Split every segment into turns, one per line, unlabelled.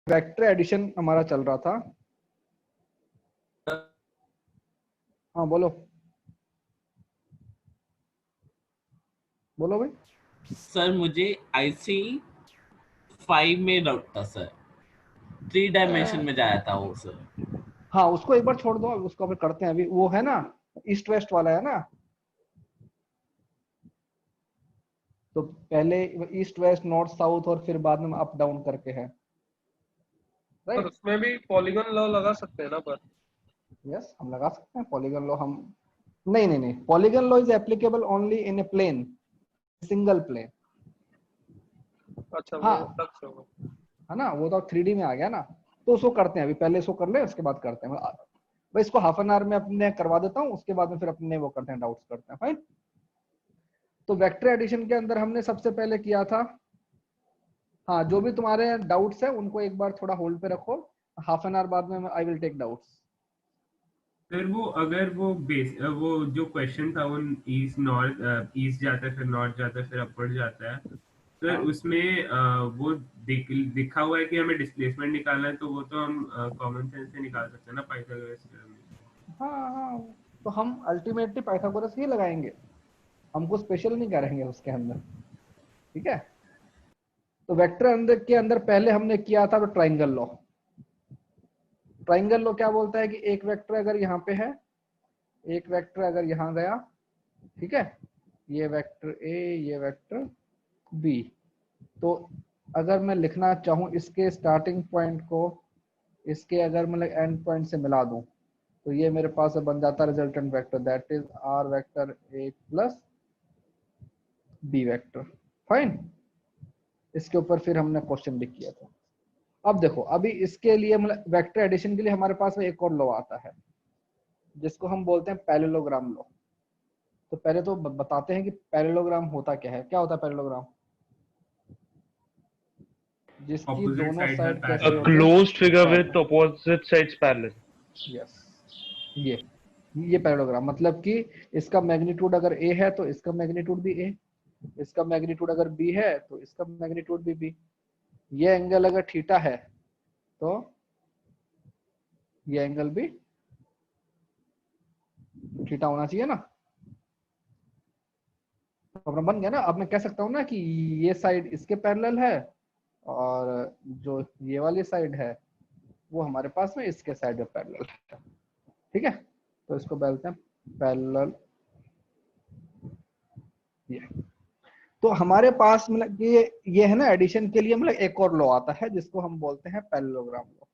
Vector addition हमारा चल रहा था। हाँ बोलो बोलो भाई।
सर मुझे IC 5 में डाउट था सर, 3 डायमेंशन में जाया था वो सर।
हाँ उसको एक बार छोड़ दो, उसको फिर करते हैं। अभी वो है ना ईस्ट वेस्ट वाला है ना, तो पहले ईस्ट वेस्ट नॉर्थ साउथ और फिर बाद में अप डाउन करके है,
पर
राइट?
उसमें भी पॉलीगन लॉ लगा सकते हैं ना पर।
यस हम लगा सकते हैं पॉलीगन लॉ। हम नहीं नहीं नहीं, polygon law is applicable only in a plane, single plane.
अच्छा वो
हाँ
अलग से होगा।
है ना, वो तो 3D में आ गया ना। तो उसको करते हैं, अभी पहले इसको कर ले उसके बाद करते हैं। भाई इसको हाफ एन आवर में अपने करवा देता हूँ, उसके बाद में फिर अपने वो करते हैं, डाउट्स करते हैं। फाइन। तो वेक्टर एडिशन के अंदर हमने सबसे पहले किया था, हाँ जो भी तुम्हारे डाउट्स है उनको एक बार थोड़ा होल्ड पे रखो, हाफ एन आवर बाद में आई विल टेक डाउट्स।
फिर वो अगर वो बेस वो जो क्वेश्चन था वो ईस्ट नॉर्थ ईस्ट जाता है, फिर नॉर्थ जाता है, फिर अपवर्ड जाता है, तो
हाँ
उसमें वो दिखा हुआ है कि हमें डिस्प्लेसमेंट निकालना है, तो वो तो हम कॉमन सेंस से निकाल सकते हैं ना पाइथागोरस थ्योरम से।
हाँ हाँ, तो हम अल्टीमेटली पाइथागोरस ही लगाएंगे, हमको स्पेशल नहीं करेंगे उसके अंदर, ठीक है? तो वेक्टर अंदर के अंदर पहले हमने किया था तो ट्राइंगल लॉ। ट्राइंगल लॉ क्या बोलता है कि एक वेक्टर अगर यहाँ पे है, एक वेक्टर अगर यहाँ गया, ठीक है, ये वेक्टर ए ये वेक्टर बी, तो अगर मैं लिखना चाहूँ इसके स्टार्टिंग पॉइंट को इसके अगर मतलब एंड पॉइंट से मिला दूं, तो ये मेरे पास बन जाता है resultant vector, that is R vector A plus B vector. Fine. इसके ऊपर फिर हमने क्वेश्चन भी किया था। अब देखो, अभी इसके लिए मतलब वेक्टर एडिशन के लिए हमारे पास में एक और लॉ आता है जिसको हम बोलते हैं पैरेललोग्राम लॉ। तो पहले तो बताते हैं कि पैरेललोग्राम होता क्या है। क्या होता है पैरेललोग्राम? जिसकी
Opposite
दोनों
sides are
साइड कैसे
parallel.
A
होते हैं?
closed figure with
parallel.
opposite sides parallel.
Yes, ये पैरेललोग्राम मतलब कि इसका मैग्नीट्यूड अगर a है तो इसका मैग्नीट्यूड भी a, इसका मैग्नीट्यूड अगर b है तो इसका मैग्नीट्यूड भी b। ये एंगल अगर थीटा है तो ये एंगल भी थीटा होना चाहिए ना। तो अपना बन गया ना। अब मैं कह सकता हूँ ना कि ये साइड इसके पैरेलल है और जो ये वाली साइड है वो हमारे पास में इसके साइड में पैरेलल है, ठीक है? तो इसको बोलते हैं पैरेलल। ये तो हमारे पास मतलब ये है ना एडिशन के लिए मतलब एक और लॉ आता है जिसको हम बोलते हैं पैरेललोग्राम लॉ।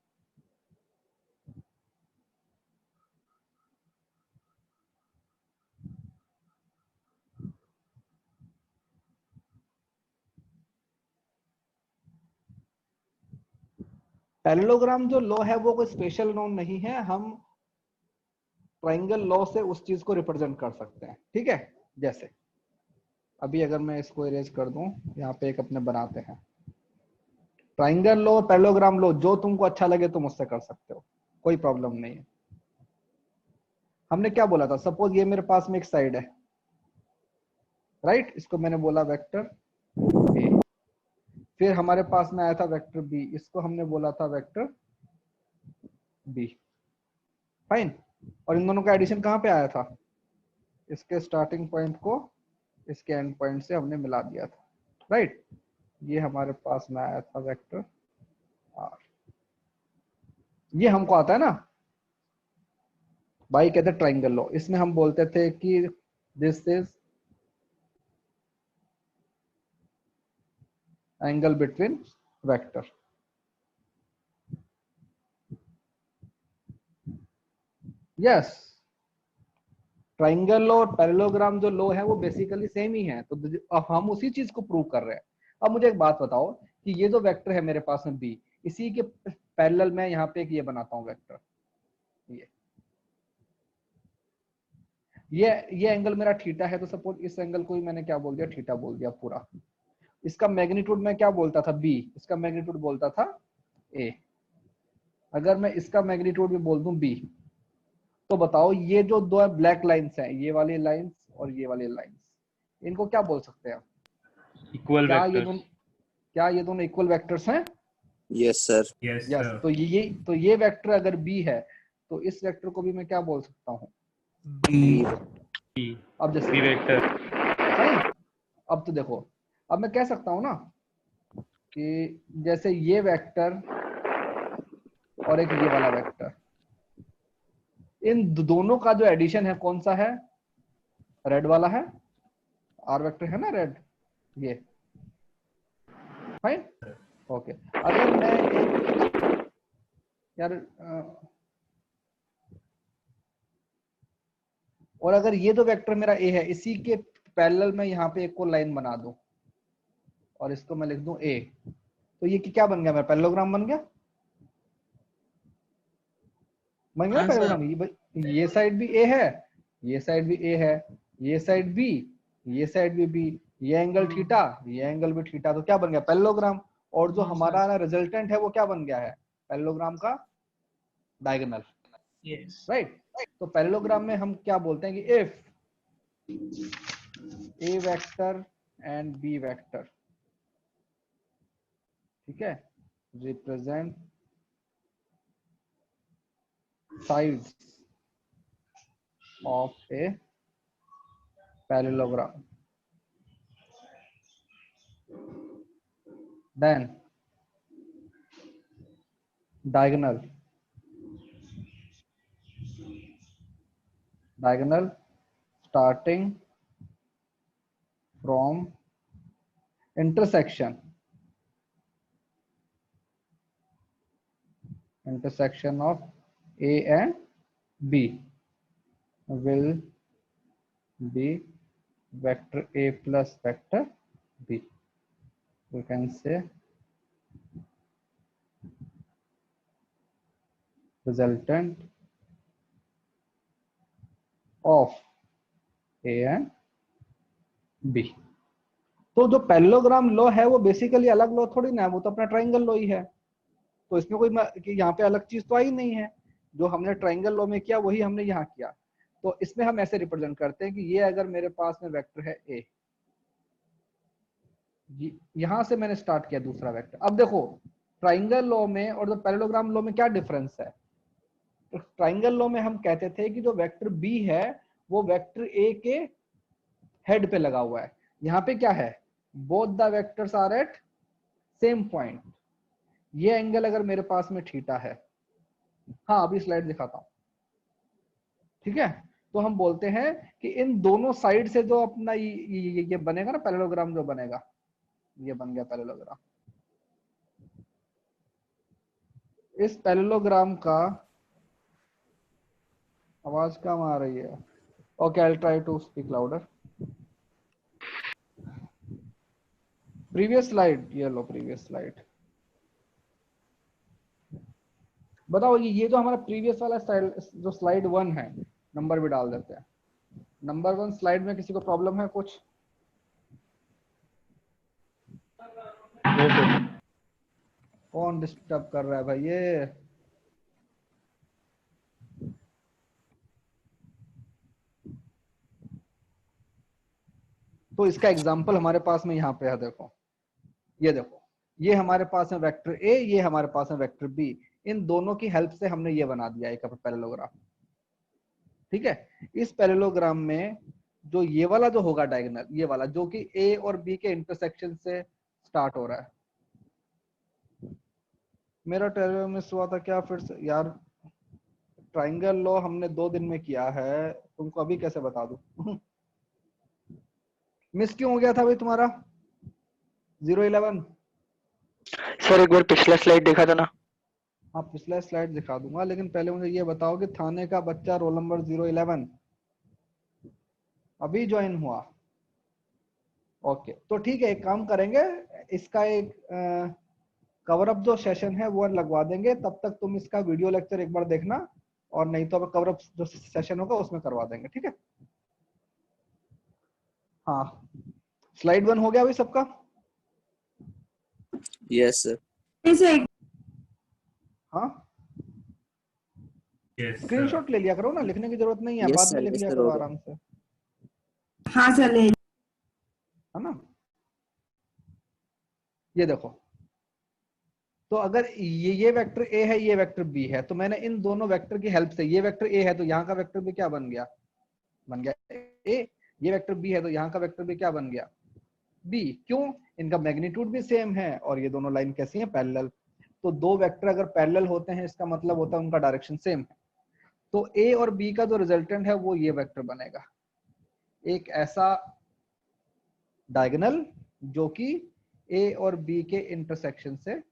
पैरेललोग्राम जो लॉ है वो कोई स्पेशल लॉ नहीं है, हम ट्राइंगल लॉ से उस चीज को रिप्रेजेंट कर सकते हैं, ठीक है? जैसे अभी अगर मैं इसको इरेज कर दूं, यहाँ पे एक अपने बनाते हैं ट्राइंगल लॉ, पैरेललोग्राम लॉ, जो तुमको अच्छा लगे तुम उससे कर सकते हो, कोई प्रॉब्लम नहीं है। हमने क्या बोला था, सपोज ये मेरे पास में एक साइड है, राइट? इसको मैंने बोला वेक्टर ए, फिर हमारे पास में आया था वेक्टर बी, इसको हमने बोला था वेक्टर बी। फाइन। और इन दोनों का एडिशन कहाँ पे आया था? इसके स्टार्टिंग पॉइंट को इसके एंड पॉइंट से हमने मिला दिया था, राइट? ये हमारे पास में आया था वेक्टर आर। ये हमको आता है ना भाई, कहते हैं ट्राइंगल लॉ। इसमें हम बोलते थे कि this is angle between vector. Yes, triangle law और पैरेललोग्राम जो लॉ है वो बेसिकली सेम ही है। तो अब हम उसी चीज को प्रूव कर रहे हैं। अब मुझे एक बात बताओ कि ये जो वेक्टर है मेरे पास में बी, इसी के पैरेलल में यहाँ पे एक ये बनाता हूँ वेक्टर, ये एंगल मेरा थीटा है, तो सपोज इस एंगल को ही मैंने क्या बोल दिया, थीटा बोल दिया पूरा। इसका मैग्नीट्यूड मैं क्या बोलता था, बी, इसका मैग्नीट्यूड बोलता था ए। अगर मैं इसका मैग्नीट्यूड भी बोल दूं बी, तो बताओ ये जो दो ब्लैक लाइंस हैं, ये वाली लाइंस और ये वाली लाइंस, इनको क्या बोल सकते हैं?
Equal
क्या
vectors.
ये दोनों इक्वल वेक्टर्स हैं?
Yes sir.
Yes
yes,
sir.
तो ये वेक्टर अगर बी है तो इस वेक्टर को भी मैं क्या बोल सकता हूँ?
बी।
अब जैसे
बी वेक्टर।
सही। अब तो देखो, अब मैं कह सकता हूँ ना कि जैसे ये वेक्टर और एक ये वाला वेक्टर, इन दोनों का जो एडिशन है कौन सा है? रेड वाला है, आर वेक्टर है ना रेड, ये फाइन। ओके, अगर मैं एक यार और अगर ये तो वेक्टर मेरा ए है, इसी के पैरेलल में यहाँ पे एक को लाइन बना दूं और इसको मैं लिख दूं ए, तो ये क्या बन गया? मेरा पैरेललोग्राम बन गया, बन गया
हाँ, सर।
पैरेललोग्राम। ये साइड भी ए है, ये साइड भी ए है, ये साइड बी, ये साइड भी बी, ये एंगल थीटा, ये एंगल भी थीटा, तो क्या बन गया? पैरेललोग्राम। और जो
हाँ,
हमारा रिजल्टेंट है वो क्या बन गया है? पैरेललोग्राम का डायगोनल,
यस।
राइट। तो पैरेललोग्राम में हम क्या बोलते हैं कि if A vector and B vector, ठीक है, represent sides of a parallelogram, then diagonal starting from intersection of A and B will be vector A plus vector B. We can say resultant of A and B. तो जो parallelogram law है वो basically अलग law थोड़ी ना है, वो तो अपना ट्राइंगल लॉ ही है। तो इसमें कोई कि यहाँ पे अलग चीज तो आई नहीं है, जो हमने ट्राइंगल लॉ में किया वही हमने यहाँ किया। तो इसमें हम ऐसे रिप्रेजेंट करते हैं कि ये अगर मेरे पास में वेक्टर है ए, यहां से मैंने स्टार्ट किया दूसरा वेक्टर। अब देखो ट्राइंगल लॉ में और जो पैरेललोग्राम लॉ में क्या डिफरेंस है? तो ट्राइंगल लॉ में हम कहते थे कि जो वेक्टर बी है वो वेक्टर ए के हेड पे लगा हुआ है। यहाँ पे क्या है? Both the vectors are at same point. ये एंगल अगर मेरे पास में थीटा है, हाँ अभी स्लाइड दिखाता हूं, ठीक है, तो हम बोलते हैं कि इन दोनों साइड से जो अपना ये बनेगा ना पैरेललोग्राम, जो बनेगा, ये बन गया पैरेललोग्राम। इस पैरेललोग्राम का आवाज कम आ रही है। Okay, I will try to speak louder. Previous slide, ये लो प्रीवियस स्लाइड। बताओ ये जो हमारा प्रीवियस वाला जो स्लाइड 1 है, नंबर भी डाल देते हैं। नंबर 1 स्लाइड में किसी को प्रॉब्लम है कुछ? कौन डिस्टर्ब कर रहा है भाई ये? तो इसका एग्जांपल हमारे पास में यहाँ पे है, देखो ये देखो, ये हमारे पास में वेक्टर ए, ये हमारे पास में वेक्टर बी, इन दोनों की हेल्प से हमने ये बना दिया एक पैरेललोग्राम, ठीक है। इस पैरेललोग्राम में जो ये वाला जो होगा डायगोनल, ये वाला जो कि ए और बी के इंटरसेक्शन से स्टार्ट हो रहा है। मेरा टेलर मिस हुआ था क्या फिर से यार? ट्राइंगल लॉ हमने 2 दिन में किया है, तुमको अभी कैसे बता दूं? मिस क्यों हो गया था भाई तुम्हारा 011?
सर एक बार पिछला स्लाइड देखा था ना।
हाँ पिछला स्लाइड दिखा दूंगा, लेकिन पहले मुझे ये बताओ कि थाने का बच्चा रोल नंबर 011 अभी ज्वाइन हुआ? ओके, तो ठीक है, एक काम करेंगे, इसका एक कवर अप जो सेशन है वो लगवा देंगे, तब तक तुम इसका वीडियो लेक्चर एक बार देखना, और नहीं तो कवर अप जो सेशन होगा उसमें करवा देंगे, ठीक है। हाँ, स्लाइड 1 हो गया अभी सबका?
Yes sir.
हाँ,
यस सर।
स्क्रीनशॉट ले लिया करो ना, लिखने की जरूरत नहीं है,
Yes,
बाद में
sir.
लिख
Yes,
लिया
sir,
करो
हो गया।
आराम से,
हाँ सर ले।
है ना। ये देखो, तो अगर ये वेक्टर ए है, ये वेक्टर बी है, तो मैंने इन दोनों वेक्टर की हेल्प से, ये वेक्टर ए है तो यहाँ का वेक्टर भी क्या बन गया ए, ये वेक्टर बी है तो यहाँ का वेक्टर भी क्या बन गया बी। क्यों? इनका मैग्नीट्यूड भी सेम है और ये दोनों लाइन कैसी है, पैरेलल। तो दो वेक्टर अगर पैरेलल होते हैं इसका मतलब होता है उनका डायरेक्शन सेम है। तो ए और बी का जो रिजल्टेंट है वो ये वेक्टर बनेगा, एक ऐसा डायगोनल जो कि ए और बी के इंटरसेक्शन से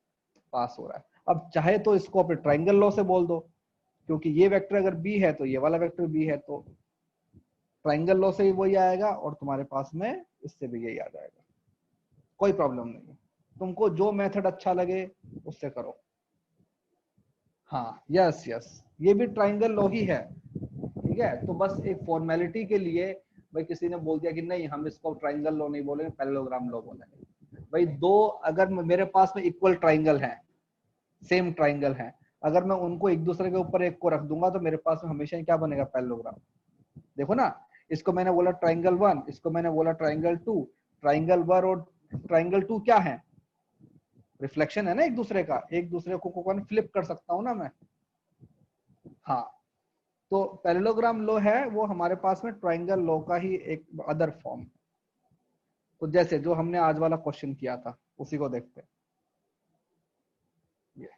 पास हो रहा है। अब चाहे तो इसको अपने ट्राइंगल लॉ से बोल दो, क्योंकि ये वेक्टर अगर बी है तो ये वाला वेक्टर बी है, तो ट्राइंगल लॉ से ही वही आएगा और तुम्हारे पास में इससे भी यही आ जाएगा, कोई प्रॉब्लम नहीं है। तुमको जो मेथड अच्छा लगे उससे करो। हाँ यस यस, ये भी ट्राइंगल लॉ ही है, ठीक है। तो बस एक फॉर्मेलिटी के लिए भाई किसी ने बोल दिया कि नहीं हम इसको ट्राइंगल लॉ नहीं बोलेंगे, पैरेललोग्राम लॉ बोलेंगे। भाई दो अगर मेरे पास में इक्वल ट्राइंगल है, सेम ट्राइंगल है, अगर मैं उनको एक दूसरे के ऊपर एक को रख दूंगा तो मेरे पास में हमेशा ही क्या बनेगा, पैरेललोग्राम। देखो ना, इसको मैंने बोला ट्राइंगल 1, इसको मैंने बोला ट्राइंगल 2। ट्राइंगल 1 और ट्राइंगल 2 क्या है, रिफ्लेक्शन है ना एक दूसरे का, एक दूसरे को कौन फ्लिप कर सकता हूं ना मैं। हाँ, तो पैरेललोग्राम लॉ है वो हमारे पास में ट्राइंगल लॉ का ही एक अदर फॉर्म। तो जैसे जो हमने आज वाला क्वेश्चन किया था उसी को देखते हैं। ये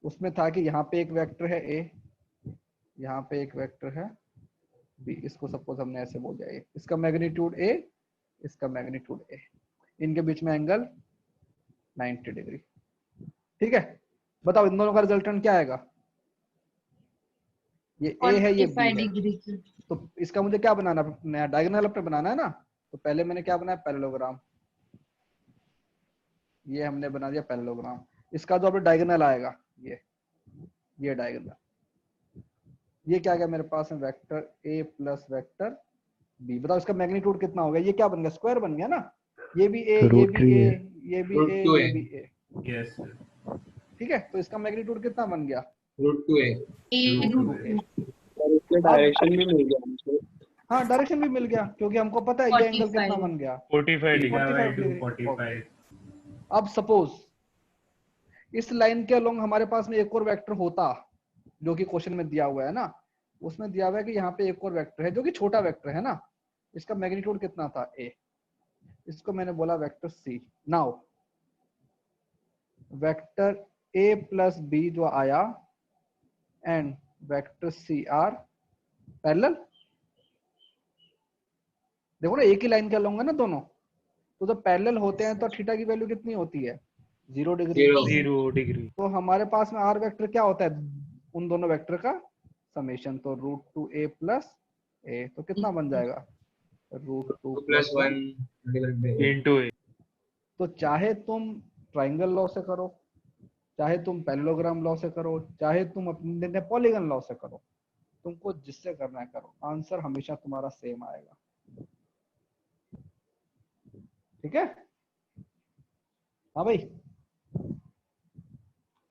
उसमें था कि यहाँ पे एक वेक्टर है ए, यहाँ पे एक वेक्टर है बी, इसको सपोज हमने ऐसे बोल दिया ए, इसका मैग्नीट्यूड ए, इसका मैग्नीट्यूड ए, इनके बीच में एंगल 90 डिग्री, ठीक है। बताओ इन दोनों का रिजल्टेंट क्या आएगा, ये ए है ये बी है, तो इसका मुझे क्या बनाना, नया डायगोनल अपने बनाना है ना। तो पहले मैंने क्या बनाया, पैरेललोग्राम, ये हमने बना दिया पैरेललोग्राम। इसका जो अपने डायगोनल आएगा ये डायगोनल, ये क्या गया मेरे पास में, vector A plus vector B. बताओ इसका मैग्नीट्यूड कितना हो गया, ये क्या बन गया, स्क्वायर बन गया ना। ये भी ए, ये भी ए, ये भी ए, ये भी ए,
यस
ठीक है। तो इसका मैग्नीट्यूड कितना बन गया,
इसमें डायरेक्शन भी मिल गया मुझे।
हाँ डायरेक्शन भी मिल गया, क्योंकि हमको पता है ये एंगल कितना बन गया,
45
डिग्री।
45।
अब सपोज इस लाइन के अलोंग हमारे पास में एक और वेक्टर होता जो कि क्वेश्चन में दिया हुआ है ना, उसमें दिया हुआ है कि यहाँ पे एक और वेक्टर है जो कि छोटा वेक्टर है ना, इसका मैग्नीट्यूड कितना था ए, इसको मैंने बोला vector C. Now vector A plus B जो आया and vector C are parallel. देखो ना एक ही लाइन के अलोंग है ना दोनों, तो जब पैरेलल होते हैं तो थीटा की वैल्यू कितनी होती है, 0 डिग्री। तो हमारे पास में आर वेक्टर क्या होता है, उन दोनों वेक्टर का समेशन। तो √2a प्लस ए, तो कितना बन जाएगा, √2 + 1
इनटू ए।
तो चाहे तुम ट्राइंगल लॉ से करो, चाहे तुम पैरेललोग्राम लॉ से करो, चाहे तुम अपने पॉलीगन लॉ से करो, तुमको जिससे करना है करो, आंसर हमेशा तुम्हारा सेम आएगा, ठीक है। हाँ भाई,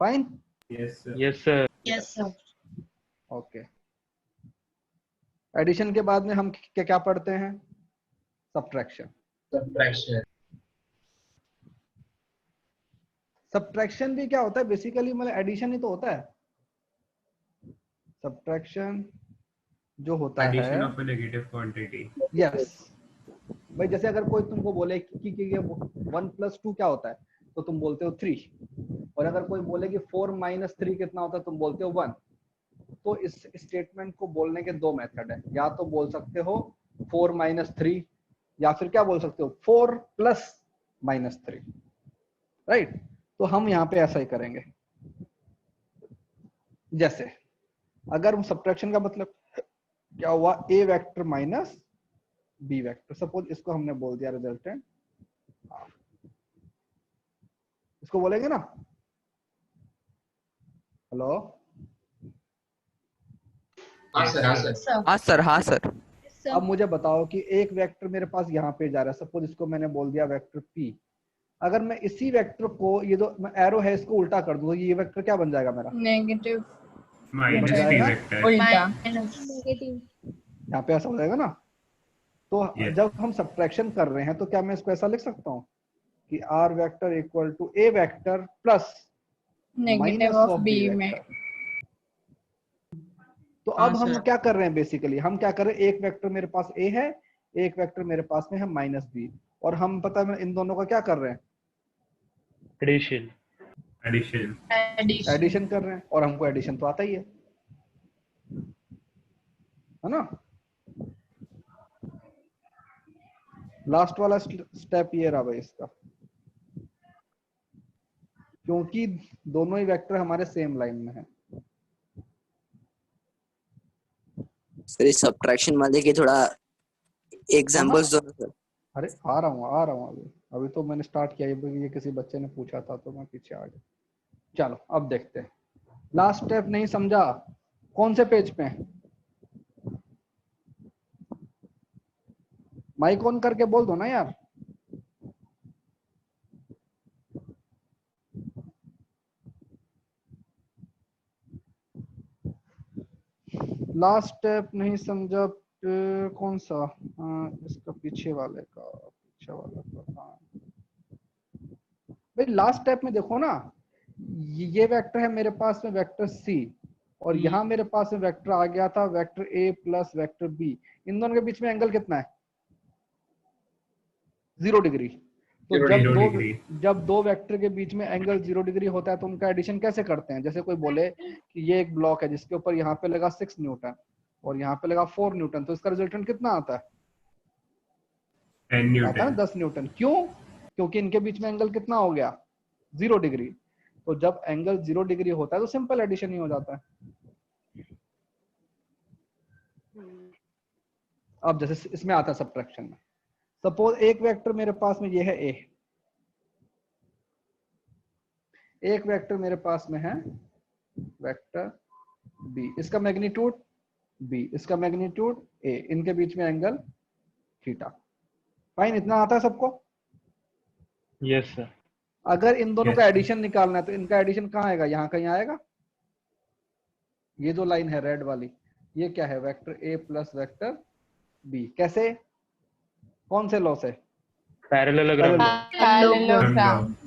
fine,
yes sir.
Okay. Addition के बाद में हम क्या क्या पढ़ते हैं, सब्ट्रैक्शन। सब्ट्रैक्शन भी क्या होता है, बेसिकली मतलब एडिशन ही तो होता है। सब्ट्रैक्शन जो होता है,
addition of a negative quantity.
Yes भाई, जैसे अगर कोई तुमको बोले कि ये 1 + 2 क्या होता है, तो तुम बोलते हो 3, और अगर कोई बोले कि 4 - 3 कितना होता है, तुम बोलते हो 1। तो इस स्टेटमेंट को बोलने के दो मेथड है, या तो बोल सकते हो 4 - 3, या फिर क्या बोल सकते हो 4 + -3, राइट। तो हम यहाँ पे ऐसा ही करेंगे। जैसे अगर सब्ट्रैक्शन का मतलब क्या हुआ, A vector minus B vector, suppose इसको हमने बोल दिया रिजल्टेंट, इसको बोलेंगे ना, हेलो।
हाँ सर।
अब मुझे बताओ कि एक वेक्टर मेरे पास यहाँ पे जा रहा है, सपोज इसको मैंने बोल दिया वेक्टर p। अगर मैं इसी वेक्टर को, ये जो एरो है इसको उल्टा कर दूं, तो ये वेक्टर क्या बन जाएगा मेरा,
नेगेटिव
माइनस
जाएगा?
B vector.
उल्टा
यहाँ पे ऐसा हो जाएगा ना। तो
Yes.
जब हम सब्ट्रैक्शन कर रहे हैं तो क्या मैं इसको ऐसा लिख सकता हूँ कि r vector equal to a vector plus
negative
minus
of B में।
तो अब हम क्या कर रहे हैं बेसिकली, हम क्या कर रहे हैं, एक वेक्टर मेरे पास ए है, एक वेक्टर मेरे पास में है माइनस बी, और हम पता है इन दोनों का क्या कर रहे हैं,
एडिशन
एडिशन कर रहे हैं, और हमको एडिशन तो आता ही है ना। लास्ट वाला स्टेप ये रहा भाई इसका, क्योंकि दोनों ही वेक्टर हमारे सेम लाइन में है।
सर इस सब्ट्रैक्शन वाले के थोड़ा एग्जांपल्स दो ना सर।
अरे आ रहा हूँ अभी तो मैंने स्टार्ट किया, ये किसी बच्चे ने पूछा था तो मैं पीछे आ गया। चलो अब देखते हैं। लास्ट स्टेप नहीं समझा, कौन से पेज पे है? माइक ऑन करके बोल दो ना यार। लास्ट स्टेप नहीं समझा, कौन सा? इसका पीछे वाले का, हाँ भाई लास्ट स्टेप में देखो ना, ये वेक्टर है मेरे पास में वेक्टर सी, और यहाँ मेरे पास में वेक्टर आ गया था vector A plus vector B. इन दोनों के बीच में एंगल कितना है? 0 डिग्री। तो जब दो वेक्टर के बीच में एंगल 0 डिग्री होता है तो उनका एडिशन कैसे करते हैं? जैसे कोई बोले कि ये एक ब्लॉक है जिसके ऊपर यहाँ पे लगा 6 न्यूटन और यहाँ पे लगा 4 न्यूटन, तो इसका रिजल्टेंट कितना आता है?
10 न्यूटन।
आता है 10 न्यूटन। क्यों? क्योंकि इनके बीच में एंगल कितना हो गया? 0 डिग्री। तो जब एंगल 0 डिग्री होता है तो सिंपल एडिशन ही हो जाता है। अब जैसे इसमें आता है सब्ट्रैक्शन में, सपोज एक वेक्टर मेरे पास में ये है ए, एक वेक्टर मेरे पास में है वेक्टर बी, इसका मैग्नीट्यूड बी, इसका मैग्नीट्यूड ए, इनके बीच में एंगल थीटा। फाइन, इतना आता है सबको?
Yes sir.
अगर इन दोनों का एडिशन निकालना है तो इनका एडिशन कहाँ आएगा? यहाँ कहीं आएगा। ये जो लाइन है रेड वाली, ये क्या है? Vector A plus vector B. कैसे? कौन से लॉ से?
पैरेललोग्राम।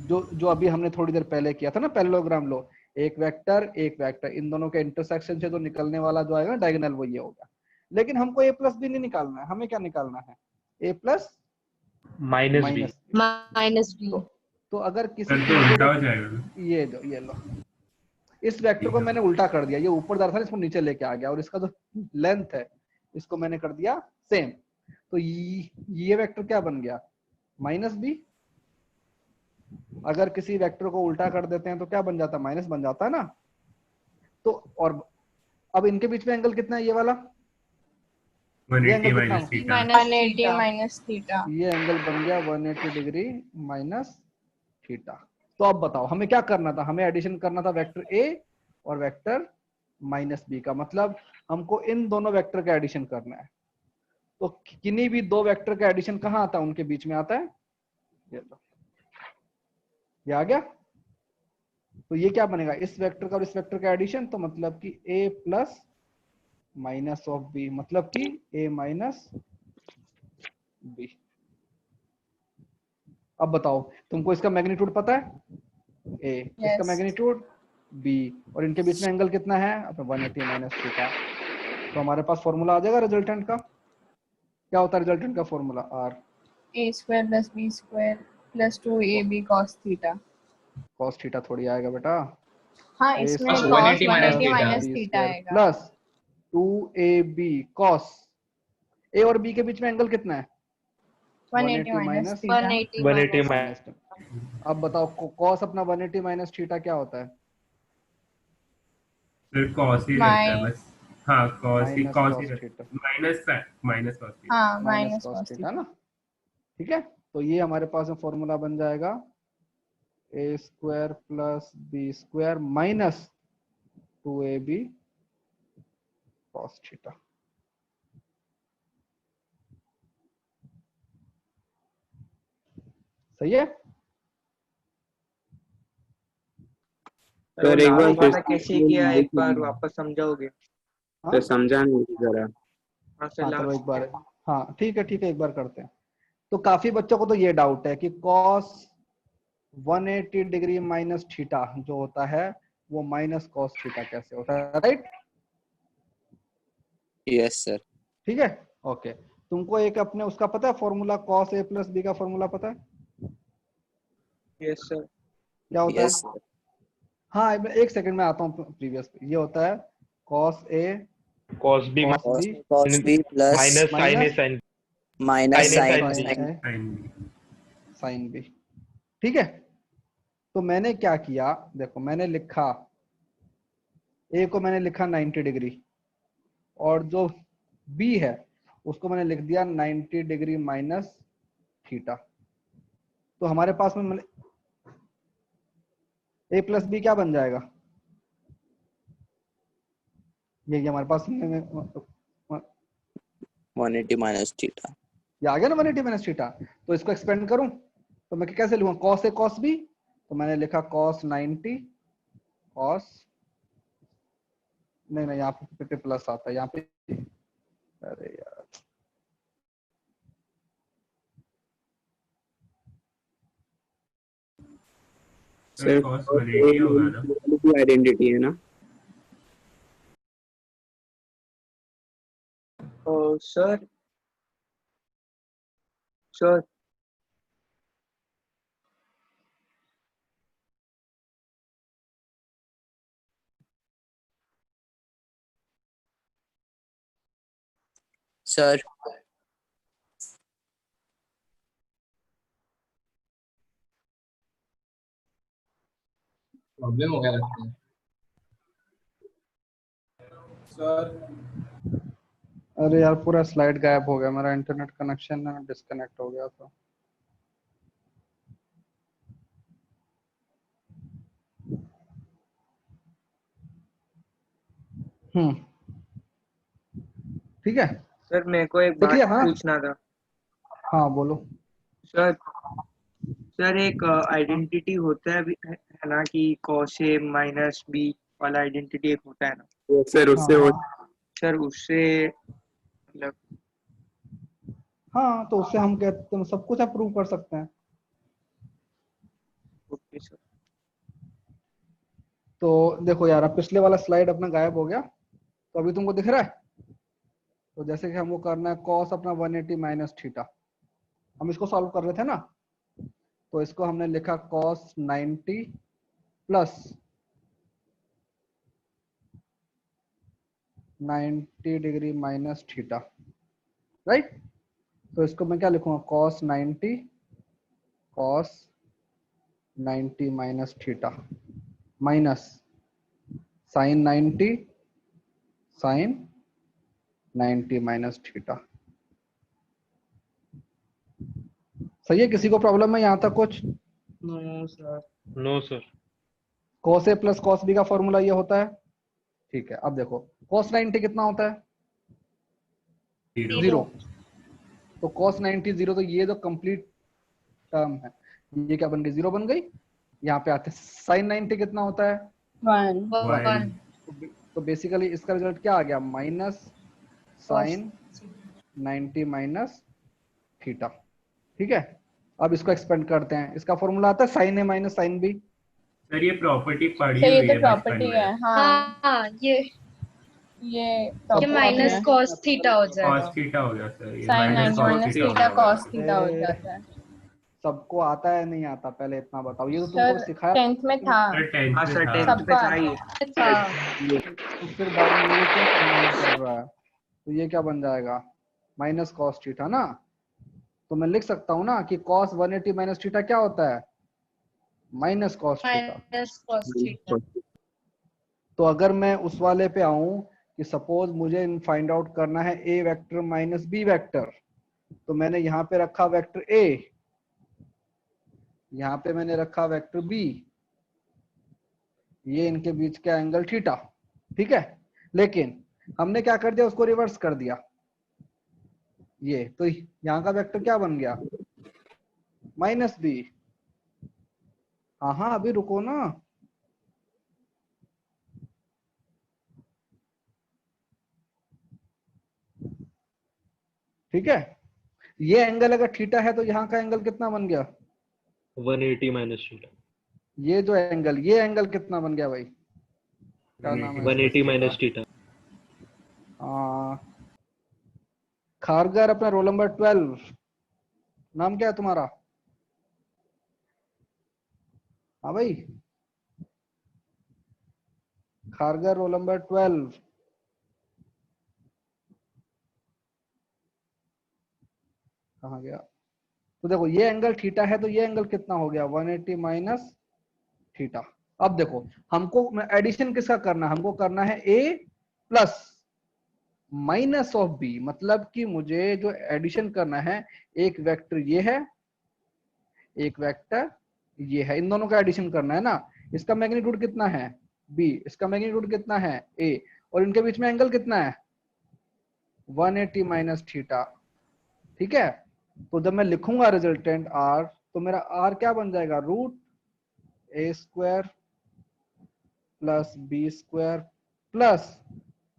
जो अभी हमने थोड़ी देर पहले किया था ना, पैरेललोग्राम लॉ। एक वेक्टर इन दोनों के इंटरसेक्शन से जो निकलने वाला जो आएगा डायगोनल, वो ये होगा। लेकिन हमको ए प्लस बी नहीं निकालना है, हमें क्या निकालना है? ए प्लस
माइनस बी।
तो अगर किसी
उल्टा हो जाएगा।
ये लो, इस वेक्टर को मैंने उल्टा कर दिया, ये ऊपर जा रहा था, इसको नीचे लेके आ गया, और इसका जो लेंथ है इसको मैंने कर दिया सेम। तो ये वेक्टर क्या बन गया? Minus B. अगर किसी वेक्टर को उल्टा कर देते हैं तो क्या बन जाता है? माइनस बन जाता है ना। तो और अब इनके बीच में एंगल कितना है? ये वाला
180 माइनस थीटा।
180 minus theta.
ये एंगल बन गया 180 डिग्री माइनस थीटा। तो अब बताओ हमें क्या करना था? हमें एडिशन करना था वेक्टर ए और वेक्टर माइनस बी का, मतलब हमको इन दोनों वेक्टर का एडिशन करना है। तो किन्हीं भी दो वेक्टर का एडिशन कहाँ आता है? उनके बीच में आता है। ये आ गया। तो ये क्या बनेगा? इस वेक्टर का और इस वेक्टर का एडिशन, तो मतलब कि a plus minus of B, मतलब कि a माइनस बी। अब बताओ तुमको इसका मैग्नीट्यूड पता है? a, इसका मैग्नीट्यूड b, और इनके बीच में एंगल कितना है? 180 माइनस थीटा। तो हमारे पास फॉर्मूला आ जाएगा रिजल्टेंट का। क्या होता है रिजल्टेंट का formula? r
a square plus b square plus 2ab cos theta.
cos theta थोड़ी आएगा बेटा।
हाँ, इसमें cos 180 माइनस थीटा आएगा
प्लस 2ab cos। a और b के बीच में एंगल कितना है?
180 माइनस
180 माइनस।
अब बताओ cos अपना 180 माइनस थीटा क्या होता है?
फिर cos ही रहता है बस। हाँ, cos ही रहता है। Minus cos theta.
हाँ, माइनस cos
थीटा ना। ठीक है, तो ये हमारे पास में फॉर्मूला बन जाएगा a square plus B square minus 2ab cos theta. सही है।
सर एक बार
वाला कैसे किया, एक बार वापस समझाओगे?
तो समझा नहीं जरा।
चलो एक बार, हाँ ठीक है एक बार करते हैं। तो काफी बच्चों को तो ये डाउट है कि cos 180 डिग्री माइनस थीटा जो होता है वो माइनस कॉस थीटा कैसे होता है, राइट?
Yes sir.
ठीक है, ओके। तुमको एक अपने उसका पता है formula, cos A plus B का फॉर्मूला पता है
यस सर।
क्या होता
यस
है?
सर।
हाँ, एक सेकंड में आता हूँ प्रीवियस पे। ये होता है cos A
cos b
cos B
cos b plus
minus sin a
minus
sin
minus
sin A,
sine
sin B.
Sine
sine
A sine B. ठीक है, तो मैंने क्या किया, देखो मैंने लिखा ए को मैंने लिखा 90 डिग्री और जो बी है उसको मैंने लिख दिया 90 डिग्री माइनस थीटा। तो हमारे पास में ए प्लस बी क्या बन जाएगा, ये हमारे पास में
180 माइनस थीटा।
ये आ गया ना 180 माइनस थीटा। तो इसको एक्सपेंड करूं तो मैं कैसे लूंगा, कॉस ए कॉस बी, तो मैंने लिखा कॉस 90 कॉस, नहीं यहाँ पे प्लस आता है यहाँ पे, अरे यार
सर cos 180 होगा ना?
आइडेंटिटी है ना?
सर सर
सर
प्रॉब्लम हो गया लगता है
अरे यार पूरा स्लाइड गायब हो गया, मेरा इंटरनेट कनेक्शन ना डिस्कनेक्ट हो गया था। ठीक है,
सर मेरे को एक
देख
बात
लिया हाँ?
पूछना था।
हाँ बोलो।
सर सर एक आइडेंटिटी होता है ना कि cos a माइनस बी वाला आइडेंटिटी एक होता है ना
सर
हाँ
उससे
हाँ
सर, उससे मतलब
हाँ, तो उससे हम कहते हैं सब कुछ अप्रूव कर सकते हैं।
Okay sir.
तो देखो यार, अब पिछले वाला स्लाइड अपना गायब हो गया, तो अभी तुमको दिख रहा है? तो जैसे कि हमको करना है कॉस अपना 180 माइनस थीटा, हम इसको सॉल्व कर रहे थे ना, तो इसको हमने लिखा cos 90 plus 90 degree minus theta, right? तो इसको मैं क्या लिखूंगा, cos 90 cos 90 minus theta minus sine 90 sine 90 minus theta. सही है, किसी को प्रॉब्लम है यहाँ तक कुछ?
No sir.
No sir.
Cos A plus cos B का फॉर्मूला ये होता है। ठीक है, अब देखो कॉस 90 कितना होता है, 0। तो कॉस 90 0, तो ये जो कंप्लीट टर्म है ये क्या बन गई, 0 बन गई। यहाँ पे आते साइन 90 कितना होता है,
1
तो बेसिकली इसका रिजल्ट क्या आ गया, माइनस साइन 90 माइनस थीटा। ठीक है, अब इसको एक्सपेंड करते हैं, इसका फॉर्मूला आता है साइन ए माइनस साइन बी।
सर ये प्रॉपर्टी पढ़ी
तो ये
हुई
तो
है बचपन
प्रॉपर्टी
में।
है। हाँ,
हाँ ये
ये
माइनस कॉस थीटा हो जाएगा।
cos थीटा हो गया सर, ये
sine
minus
90
cos
minus
theta हो
थीटा
गया।
कॉस थीटा हो जाता है।
सबको आता है नहीं आता, पहले इतना बताओ, ये तो तुमको
सर
सिखाया
10th में था।
सर 10th
हाँ
में
सर,
था।
10th
सबको
पे था
आता
ही।
है।
तो फिर बाद में ये क्या कंबाइन कर रहा है, तो ये क्या बन जाएगा, माइनस कॉस थीटा ना। तो मैं लिख सकता हूँ ना कि कॉस 180 माइनस थीटा क्या होता है, minus cos theta.
Minus cos theta.
तो अगर मैं उस वाले पे आऊं कि सपोज मुझे फाइंड आउट करना है ए वेक्टर माइनस बी वेक्टर, तो मैंने यहाँ पे रखा वेक्टर ए, यहाँ पे मैंने रखा वेक्टर बी, ये इनके बीच का एंगल थीटा। ठीक है, लेकिन हमने क्या कर दिया, उसको रिवर्स कर दिया। ये तो यहाँ का वेक्टर क्या बन गया, माइनस बी। हाँ हाँ अभी रुको ना, ठीक है। ये एंगल अगर थीटा है तो यहाँ का एंगल कितना बन गया,
180 माइनस थीटा।
ये जो एंगल, ये एंगल कितना बन गया भाई? क्या नाम है
180 माइनस थीटा।
खारगर अपना रोल नंबर 12, नाम क्या है तुम्हारा? हाँ भाई, खारगर रोल नंबर 12। कहाँ गया? तो देखो ये एंगल थीटा है, तो ये एंगल कितना हो गया? 180 माइनस थीटा। अब देखो हमको एडिशन किसका करना है? हमको करना है a plus minus of b, मतलब कि मुझे जो एडिशन करना है, एक वेक्टर ये है, एक वेक्टर ये है, इन दोनों का एडिशन करना है ना। इसका मैग्नीट्यूड कितना है? b, इसका मैग्नीट्यूड कितना है? a, और इनके बीच में एंगल कितना है? 180 माइनस थीटा। ठीक है, तो जब मैं लिखूंगा रिजल्टेंट r, तो मेरा r क्या बन जाएगा? Root a square plus B square plus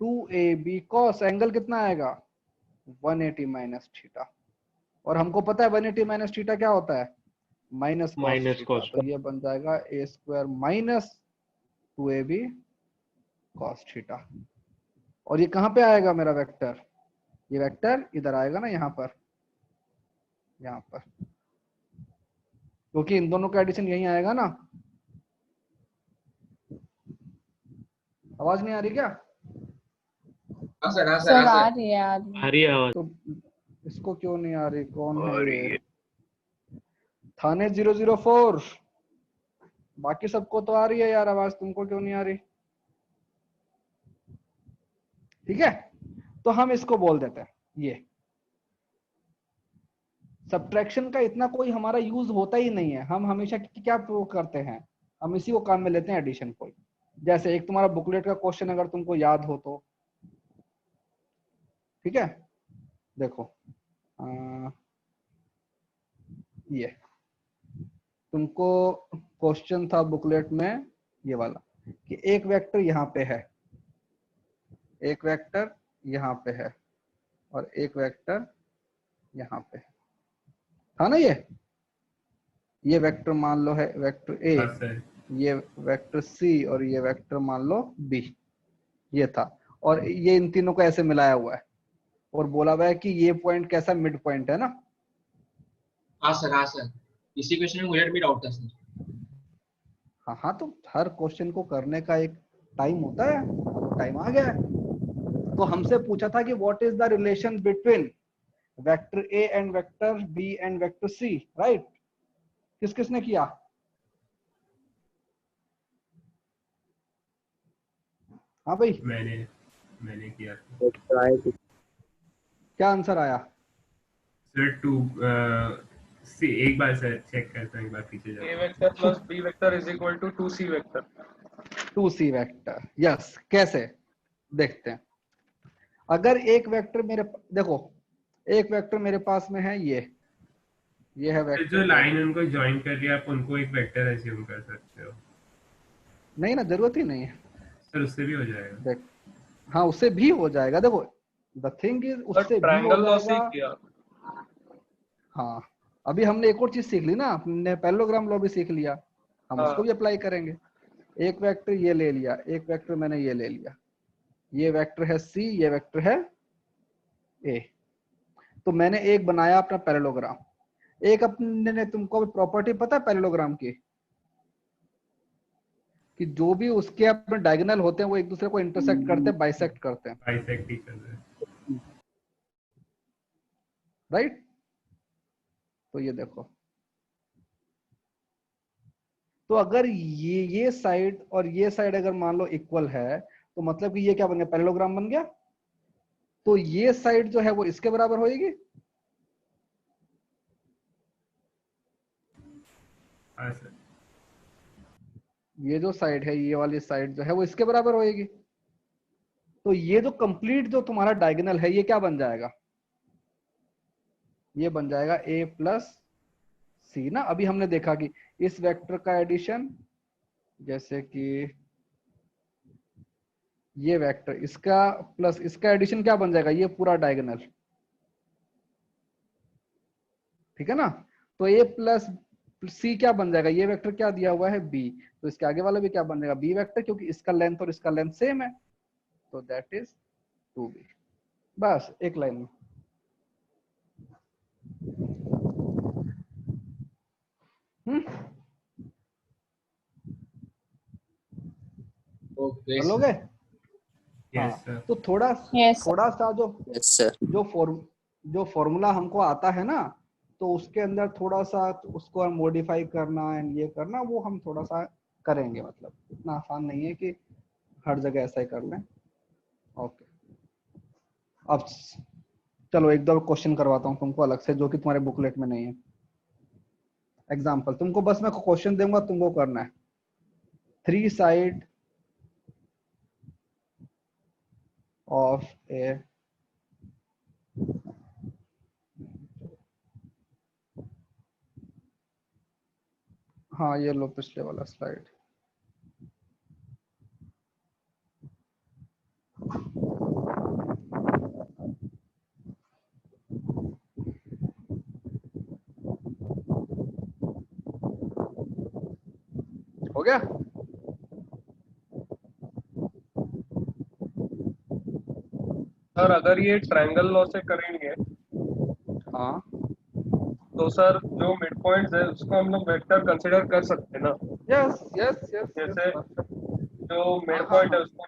2ab cos, angle कितना आएगा? 180 माइनस थीटा। और हमको पता है 180 माइनस थीटा क्या होता है? Minus
Minus
cos.
cos।
तो ये बन जाएगा a square minus 2ab cos theta. और ये कहाँ पे आएगा मेरा वेक्टर? ये वेक्टर इधर आएगा ना, यहाँ पर, यहाँ पर, क्योंकि इन दोनों का एडिशन यहीं आएगा ना। आवाज नहीं आ रही क्या?
सर आ रही है, आ रही है।
आ रही है आवाज।
तो इसको क्यों नहीं आ रही? कौन है ये? थाने 004। बाकी सबको तो आ रही है यार आवाज, तुमको क्यों नहीं आ रही? ठीक है, तो हम इसको बोल देते हैं ये सब्ट्रैक्शन का इतना कोई हमारा यूज होता ही नहीं है। हम हमेशा क्या वो करते हैं, हम इसी को काम में लेते हैं, एडिशन को। जैसे एक तुम्हारा बुकलेट का क्वेश्चन अगर तुमको याद हो तो, ठीक है, देखो ये तुमको क्वेश्चन था बुकलेट में ये वाला, कि एक वेक्टर यहाँ पे है, एक वेक्टर यहाँ पे है, और एक वेक्टर यहाँ पे है, था ना? ये वेक्टर मान लो है वेक्टर ए,
हाँ सर।
ये वेक्टर सी, और ये वेक्टर मान लो बी, ये था। और ये इन तीनों को ऐसे मिलाया हुआ है, और बोला हुआ है कि ये पॉइंट कैसा मिड पॉइंट है ना।
हाँ सर, इसी क्वेश्चन में मुझे भी डाउट था सर।
हाँ हाँ, तो हर क्वेश्चन को करने का एक टाइम होता है, टाइम आ गया है। तो हमसे पूछा था कि what is the relation between vector A and vector B and vector C, right? किस किसने किया? हाँ भाई,
मैंने किया
क्या आंसर आया?
सर। सी, एक बार सर चेक करता हूँ, एक बार पीछे जाता
A vector plus B vector is equal to 2C vector.
2c vector, yes. कैसे देखते हैं? अगर एक वेक्टर देखो, एक वेक्टर मेरे पास में है, ये है
हूँ।
वेक्टर।
जो लाइन उनको ज्वाइन कर लिया, आप उनको एक वेक्टर एज्यूम कर सकते हो।
नहीं ना, जरूरत ही नहीं है
सर उससे भी हो जाएगा।
देख, हाँ उससे भी हो जाएगा। देखो द थिंग इज, उससे भी हो
ट्रायंगल लॉ
जाएगा।
सीख किया।
हाँ, अभी हमने एक और चीज सीख ली ना, हमने पैरेललोग्राम लॉ भी सीख लिया, हम उसको भी अप्लाई करेंगे। एक वेक्टर ये ले लिया, एक वेक्टर मैंने ये ले लिया, ये वेक्टर है सी, ये वेक्टर है ए। तो मैंने एक बनाया अपना पैरेललोग्राम। एक अपने ने, तुमको प्रॉपर्टी पता है पैरेललोग्राम की, कि जो भी उसके अपने डायगोनल होते हैं वो एक दूसरे को इंटरसेक्ट करते हैं, बाइसेक्ट करते हैं,
बाइसेक्ट ही कर रहे हैं।
राइट? तो ये देखो, तो अगर ये साइड और ये साइड अगर मान लो इक्वल है, तो मतलब कि ये क्या बन गया? पैरेललोग्राम बन गया। तो ये साइड जो है वो इसके बराबर होगी,
हाँ सर।
ये जो साइड है, ये वाली साइड जो है वो इसके बराबर होगी। तो ये जो कंप्लीट जो तुम्हारा डायगोनल है, ये क्या बन जाएगा? ये बन जाएगा a प्लस सी ना। अभी हमने देखा कि इस वेक्टर का एडिशन, जैसे कि ये वेक्टर, इसका प्लस इसका एडिशन क्या बन जाएगा? ये पूरा डायगोनल, ठीक है ना? तो a सी क्या बन जाएगा, ये वेक्टर क्या दिया हुआ है बी, तो इसके आगे वाला भी क्या बन जाएगा बी वेक्टर, क्योंकि इसका लेंथ और इसका लेंथ सेम है, तो दैट इज 2b। बस एक लाइन में।
ओके
कर लोगे? हाँ,
यस सर।
तो थोड़ा
Yes.
थोड़ा सा
यस सर।
जो फॉर्मूला हमको आता है ना, तो उसके अंदर थोड़ा सा उसको मॉडिफाई करना एंड ये करना, वो हम थोड़ा सा करेंगे, मतलब इतना आसान नहीं है कि हर जगह ऐसा ही कर लें। ओके, अब चलो एक दो क्वेश्चन करवाता हूँ तुमको अलग से, जो कि तुम्हारे बुकलेट में नहीं है। एग्जाम्पल, तुमको बस मैं क्वेश्चन दूंगा, तुमको करना है। 3 साइड ऑफ ए हाँ ये लो पिछले वाला स्लाइड। हो गया?
सर अगर ये ट्रायंगल लॉ से करेंगे
हाँ
तो सर जो मिड पॉइंट्स है उसको हम लोग वेक्टर कंसिडर कर सकते हैं ना,
यस यस यस
जैसे
परफेक्ट।
जो मिड
हाँ,
पॉइंट है
हाँ।
उसको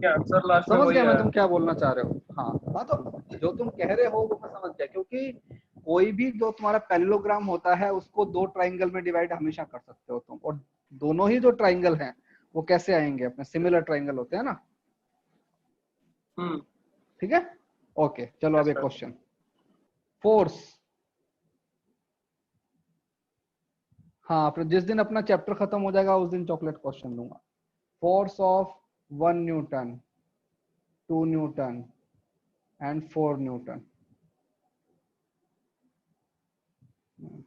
आंसर लास्ट में
समझ
वही
गया मैं
आया।
तुम क्या बोलना चाह रहे हो। हाँ हाँ, तो जो तुम कह रहे हो वो मैं समझ गया, क्योंकि कोई भी जो तुम्हारा पैरेललोग्राम होता है उसको 2 ट्राइंगल में डिवाइड हमेशा कर सकते हो तुम, और दोनों ही जो ट्राइंगल हैं वो कैसे आएंगे, अपने सिमिलर ट्राइंगल होते हैं ना।
हम्म।
ठीक है, ओके चलो अब
Yes,
एक
sir.
क्वेश्चन। फोर्स, हाँ फिर जिस दिन अपना चैप्टर खत्म हो जाएगा उस दिन चॉकलेट क्वेश्चन दूंगा। Force of 1 Newton, 2 Newton and 4 Newton.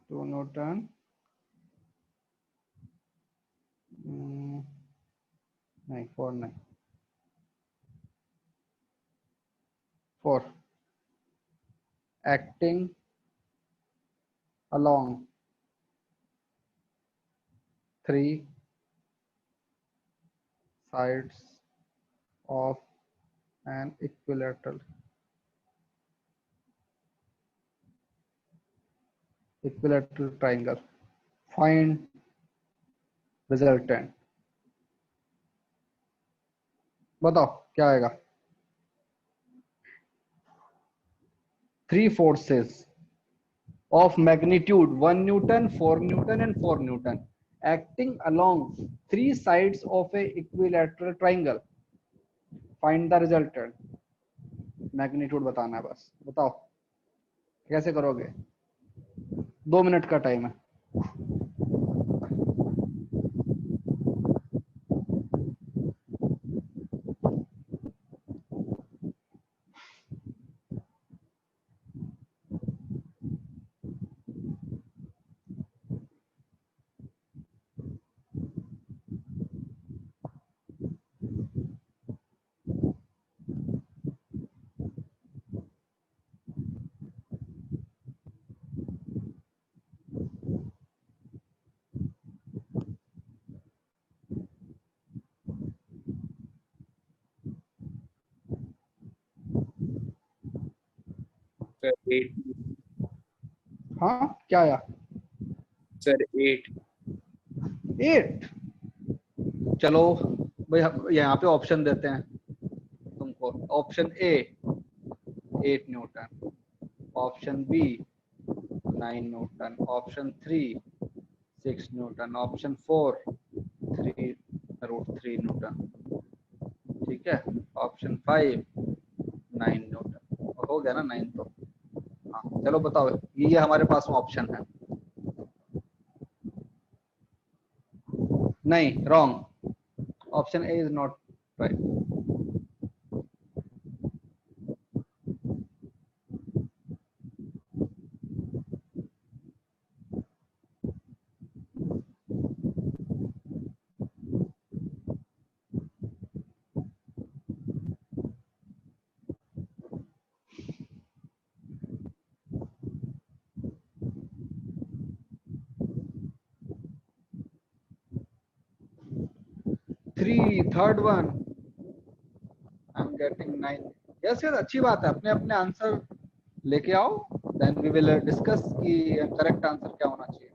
2 Newton, नहीं 4 नहीं, 4 acting along 3 sides of an equilateral triangle. Find resultant. बताओ क्या आएगा? 3 forces of magnitude 1 Newton, 4 Newton and 4 Newton acting along 3 sides of a equilateral triangle. Find the resultant. Magnitude बताना है बस, बताओ कैसे करोगे? 2 मिनट का टाइम है।
सर 8।
हाँ क्या आया?
सर 8।
8। चलो भाई यहाँ पे ऑप्शन देते हैं तुमको। Option A 8 newton, option B 9 newton, option 3 6 newton, option 4 3√3 newton. ठीक है, ऑप्शन 5 9 न्यूटन। हो गया ना 9 तो। हाँ चलो बताओ, ये हमारे पास ऑप्शन है। नहीं, wrong, option A is not right. 3 third one I am getting 9। Yes yes, अच्छी बात है, अपने अपने आंसर लेके आओ, देन वी विल डिस्कस कि करेक्ट आंसर क्या होना चाहिए।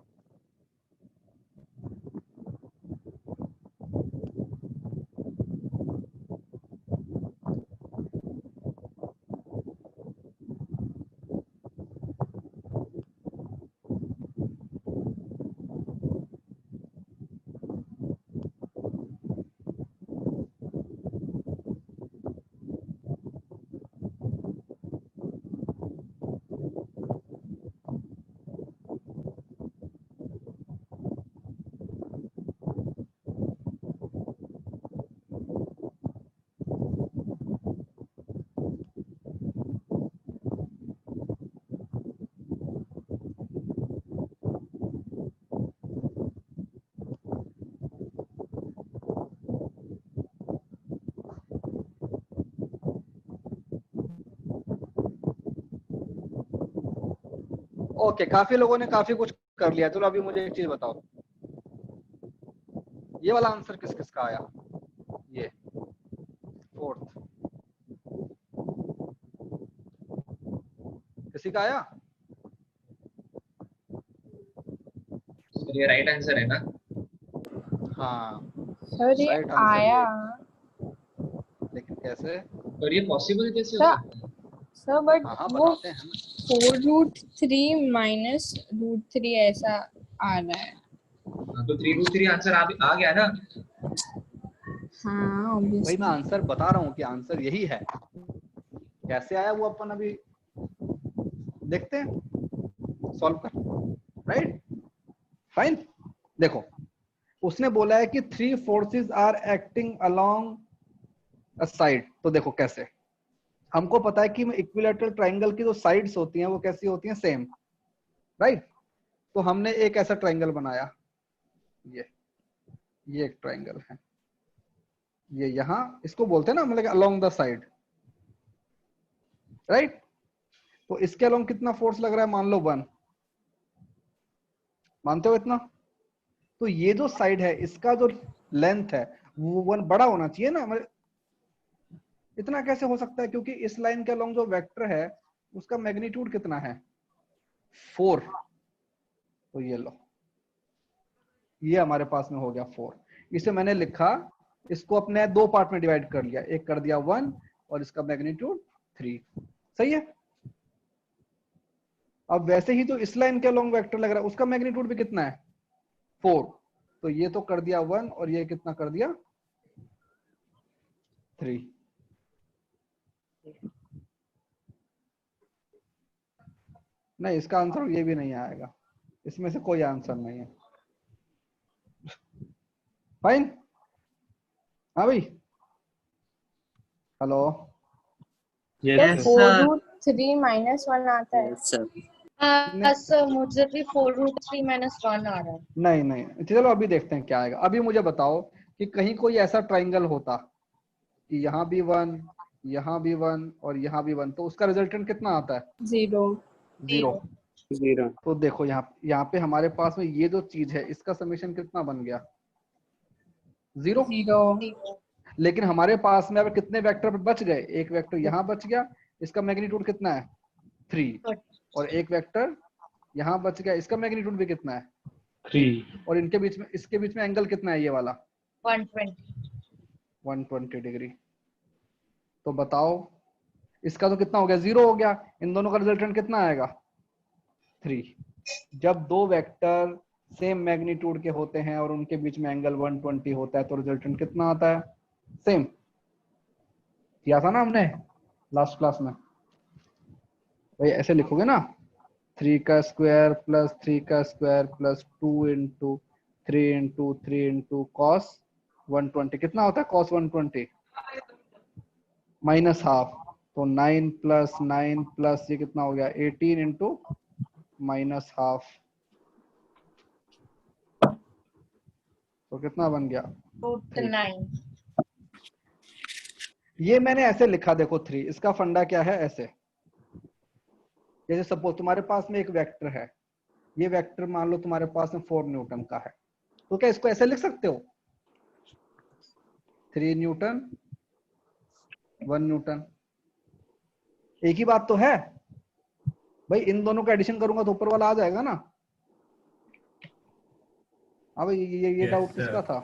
ओके, काफी लोगों ने काफी कुछ कर लिया। चलो अभी मुझे एक चीज बताओ, ये वाला आंसर किस किस का आया? ये फोर्थ किसी का आया?
सर ये राइट आंसर है ना?
हाँ
सर ये
राइट आंसर
आया,
लेकिन कैसे?
और ये पॉसिबल कैसे हो
सर
सकता है?
सर बट
हाँ
वो
बताते हैं।
4√3 माइनस √3 ऐसा आ रहा है।
हाँ, तो 3√3 आंसर आ गया ना?
हाँ
भाई
ऑब्वियसली।
मैं आंसर बता रहा हूँ कि आंसर यही है। कैसे आया वो अपन अभी देखते हैं, सॉल्व कर। Right fine. देखो उसने बोला है कि 3 forces are acting along a side. तो देखो कैसे, हमको पता है कि इक्विलैटरल ट्रायंगल की जो साइड्स होती हैं वो कैसी होती हैं? सेम। राइट, तो हमने एक ऐसा ट्रायंगल बनाया, ये एक ट्रायंगल है, ये यहां इसको बोलते हैं ना मतलब अलोंग द साइड। राइट, तो इसके अलोंग कितना फोर्स लग रहा है? मान लो 1। मानते हो इतना? तो ये जो साइड है इसका जो लेंथ है वो 1 बड़ा होना चाहिए ना। मतलब इतना कैसे हो सकता है? क्योंकि इस लाइन के अलोंग जो वेक्टर है उसका मैग्नीट्यूड कितना है? 4। तो ये लो, ये हमारे पास में हो गया 4। इसे मैंने लिखा, इसको अपने 2 पार्ट में डिवाइड कर लिया, एक कर दिया 1 और इसका मैग्नीट्यूड 3। सही है। अब वैसे ही जो इस लाइन के अलोंग वेक्टर लग रहा है उसका मैग्नीट्यूड भी कितना है? 4। तो ये तो कर दिया 1 और ये कितना कर दिया? 3। नहीं, इसका आंसर ये भी नहीं आएगा, इसमें से कोई आंसर नहीं है। फाइन। हाँ भाई, हेलो।
यस
तो
सर।
4√3 माइनस 1 आता है।
हाँ सर, मुझे भी 4√3 - 1 आ रहा है।
नहीं नहीं, चलो अभी देखते हैं क्या आएगा। अभी मुझे बताओ कि कहीं कोई ऐसा ट्राइंगल होता कि यहाँ भी 1, यहाँ भी 1 और यहाँ भी 1, तो उसका रिजल्टेंट कितना आता है?
0।
0। तो देखो यहाँ पे हमारे पास में ये जो चीज है इसका समेशन कितना बन गया? 0।
0।
लेकिन हमारे पास में अब कितने वेक्टर बच गए? एक वेक्टर यहाँ बच गया, इसका मैग्नीट्यूड कितना है? 3। और एक वेक्टर यहाँ बच गया, इसका मैग्नीट्यूड भी कितना है?
3।
और इनके बीच में, इसके बीच में एंगल कितना है? ये वाला
120।
120 डिग्री। तो बताओ इसका तो कितना हो गया? 0 हो गया। इन दोनों का रिजल्टेंट कितना आएगा? 3। जब दो वेक्टर सेम मैग्नीट्यूड के होते हैं और उनके बीच में एंगल 120 होता है तो रिजल्टेंट कितना आता है? सेम। किया था ना हमने लास्ट क्लास में। भाई ऐसे लिखोगे ना, 3 का स्क्वायर प्लस 3 का square plus 2 into 3 into 3 into cos 120 कितना होता है? कॉस 120 माइनस हाफ, तो 9 प्लस 9 प्लस ये कितना हो गया? 18 इंटू माइनस हाफ, तो कितना बन गया?
√9।
ये मैंने ऐसे लिखा, देखो 3। इसका फंडा क्या है? ऐसे, जैसे सपोज तुम्हारे पास में एक वेक्टर है, ये वेक्टर मान लो तुम्हारे पास में 4 न्यूटन का है, तो क्या इसको ऐसे लिख सकते हो? 3 न्यूटन 1 न्यूटन। एक ही बात तो है भाई, इन दोनों का एडिशन करूंगा तो ऊपर वाला आ जाएगा ना। अब ये
Yes,
डाउट
sir.
किसका था?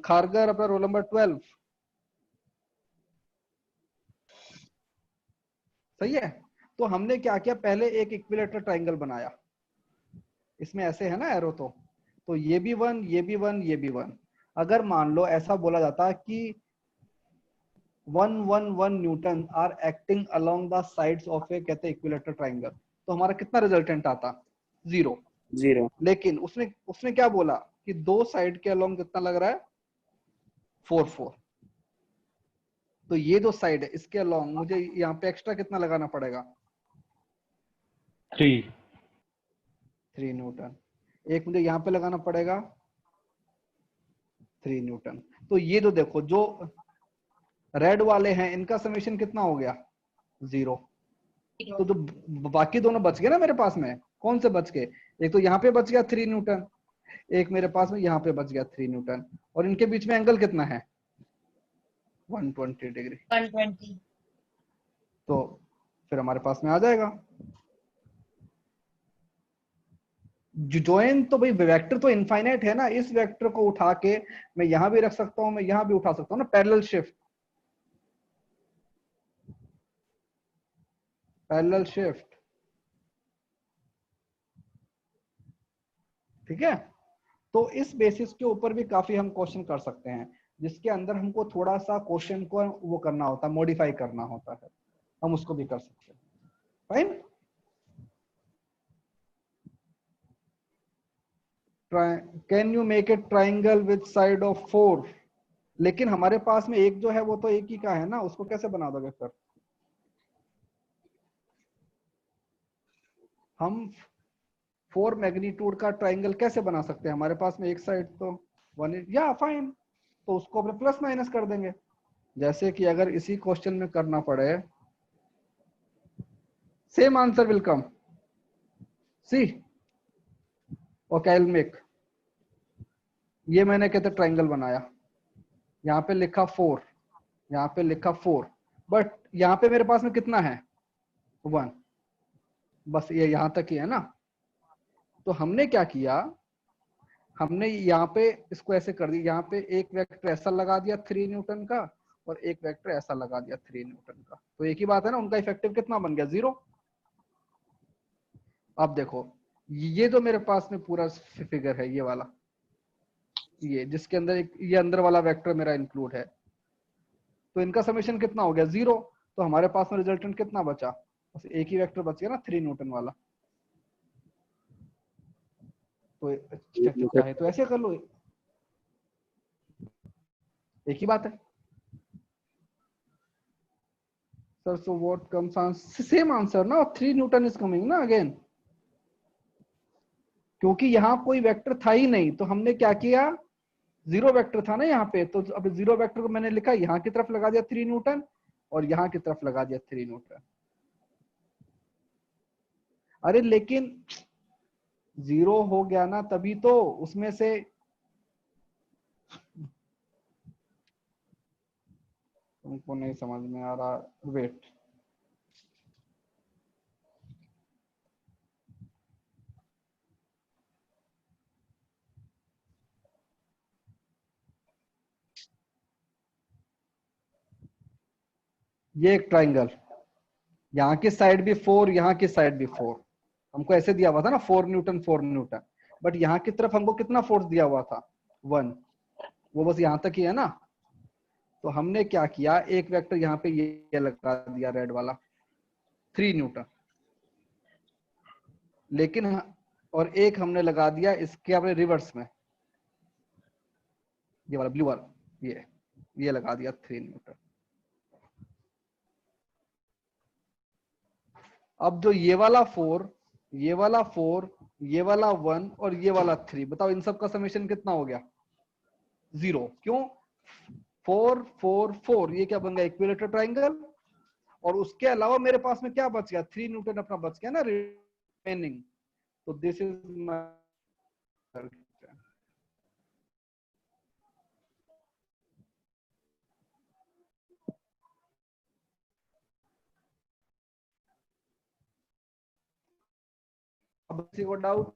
खारगर, अपना रोल नंबर 12। सही है। तो हमने क्या किया, पहले एक इक्विलेटरल ट्राइंगल बनाया, इसमें ऐसे है ना एरो, तो ये भी 1, ये भी 1, ये भी 1। अगर मान लो ऐसा बोला जाता कि 1 newton are acting along the sides of a, कहते इक्विलेटरल ट्राइंगल, तो हमारा कितना रिजल्टेंट आता? 0। लेकिन उसने क्या बोला कि दो साइड के अलोंग कितना लग रहा है? 4 तो ये दो साइड है, इसके अलोंग मुझे यहाँ पे एक्स्ट्रा कितना लगाना पड़ेगा?
3
न्यूटन। एक मुझे यहाँ पे लगाना पड़ेगा 3 न्यूटन। तो ये तो देखो, जो रेड वाले हैं इनका समेशन कितना हो गया? 0। तो जो बाकी दोनों बच गए ना मेरे पास में, कौन से बच गए? एक तो यहाँ पे बच गया 3 न्यूटन, एक मेरे पास में यहाँ पे बच गया 3 न्यूटन, और इनके बीच में एंगल कितना है? 120 डिग्री।
120।
तो फिर हमारे पास में आ जाएगा ज्वाइन। तो भाई वेक्टर तो इनफाइनाइट है ना, इस वेक्टर को उठा के मैं यहां भी रख सकता हूं, मैं यहां भी उठा सकता हूं ना, पैरेलल शिफ्ट। ठीक है। तो इस बेसिस के ऊपर भी काफी हम क्वेश्चन कर सकते हैं, जिसके अंदर हमको थोड़ा सा क्वेश्चन को वो करना होता है, मॉडिफाई करना होता है, हम उसको भी कर सकते हैं। Fine. Can you make a triangle with side of 4? लेकिन हमारे पास में एक जो है वो तो एक ही का है ना, उसको कैसे बना दोगे सर? हम 4 मैग्नीट्यूड का ट्राइंगल कैसे बना सकते हैं? हमारे पास में एक साइड तो 1 या फाइन, तो उसको अपने प्लस माइनस कर देंगे। जैसे कि अगर इसी क्वेश्चन में करना पड़े, same answer will come. See okay, I will make, ये मैंने कहते ट्राइंगल बनाया, यहाँ पे लिखा 4, यहाँ पे लिखा 4, बट यहाँ पे मेरे पास में कितना है? 1। बस ये यहाँ तक ही है ना। तो हमने क्या किया, हमने यहाँ पे इसको ऐसे कर दिया, यहाँ पे एक वेक्टर ऐसा लगा दिया 3 न्यूटन का, और एक वेक्टर ऐसा लगा दिया 3 न्यूटन का। तो एक ही बात है ना, उनका इफेक्टिव कितना बन गया? 0। अब देखो, ये जो मेरे पास में पूरा फिगर है, ये वाला, ये जिसके अंदर ये अंदर वाला वेक्टर मेरा इंक्लूड है, तो इनका समेशन कितना हो गया? 0। तो हमारे पास में रिजल्टेंट कितना बचा? बस एक ही वेक्टर बच गया ना, 3 न्यूटन वाला। तो चाहे तो ऐसे कर लो, एक ही बात है sir. So what comes answer? Same answer ना, 3 न्यूटन इज कमिंग ना अगेन, क्योंकि यहाँ कोई वेक्टर था ही नहीं। तो हमने क्या किया, 0 वेक्टर था ना यहाँ पे, तो अब 0 वेक्टर को मैंने लिखा, यहाँ की तरफ लगा दिया 3 न्यूटन, और यहाँ की तरफ लगा दिया 3 न्यूटन। अरे लेकिन 0 हो गया ना, तभी तो उसमें से तुमको नहीं समझ में आ रहा, वेट। ये एक ट्राइंगल, यहाँ की साइड भी 4, यहाँ की साइड भी 4, हमको ऐसे दिया हुआ था ना 4 न्यूटन 4 न्यूटन, बट यहाँ की तरफ हमको कितना फोर्स दिया हुआ था? 1। वो बस यहाँ तक ही है ना। तो हमने क्या किया, एक वेक्टर यहाँ पे ये लगा दिया रेड वाला 3 न्यूटन, लेकिन और एक हमने लगा दिया इसके अपने रिवर्स में, ये वाला ब्लू वाला, ये लगा दिया 3 न्यूटन। अब जो ये वाला 4, ये वाला 4, ये वाला 1 और ये वाला 3, बताओ इन सब का समेशन कितना हो गया? 0। क्यों? 4 4 4, ये क्या बन गया? Equilateral triangle. और उसके अलावा मेरे पास में क्या बच गया? 3 न्यूटन अपना बच गया ना रिमेनिंग। तो दिस इज माय अब किसी को डाउट?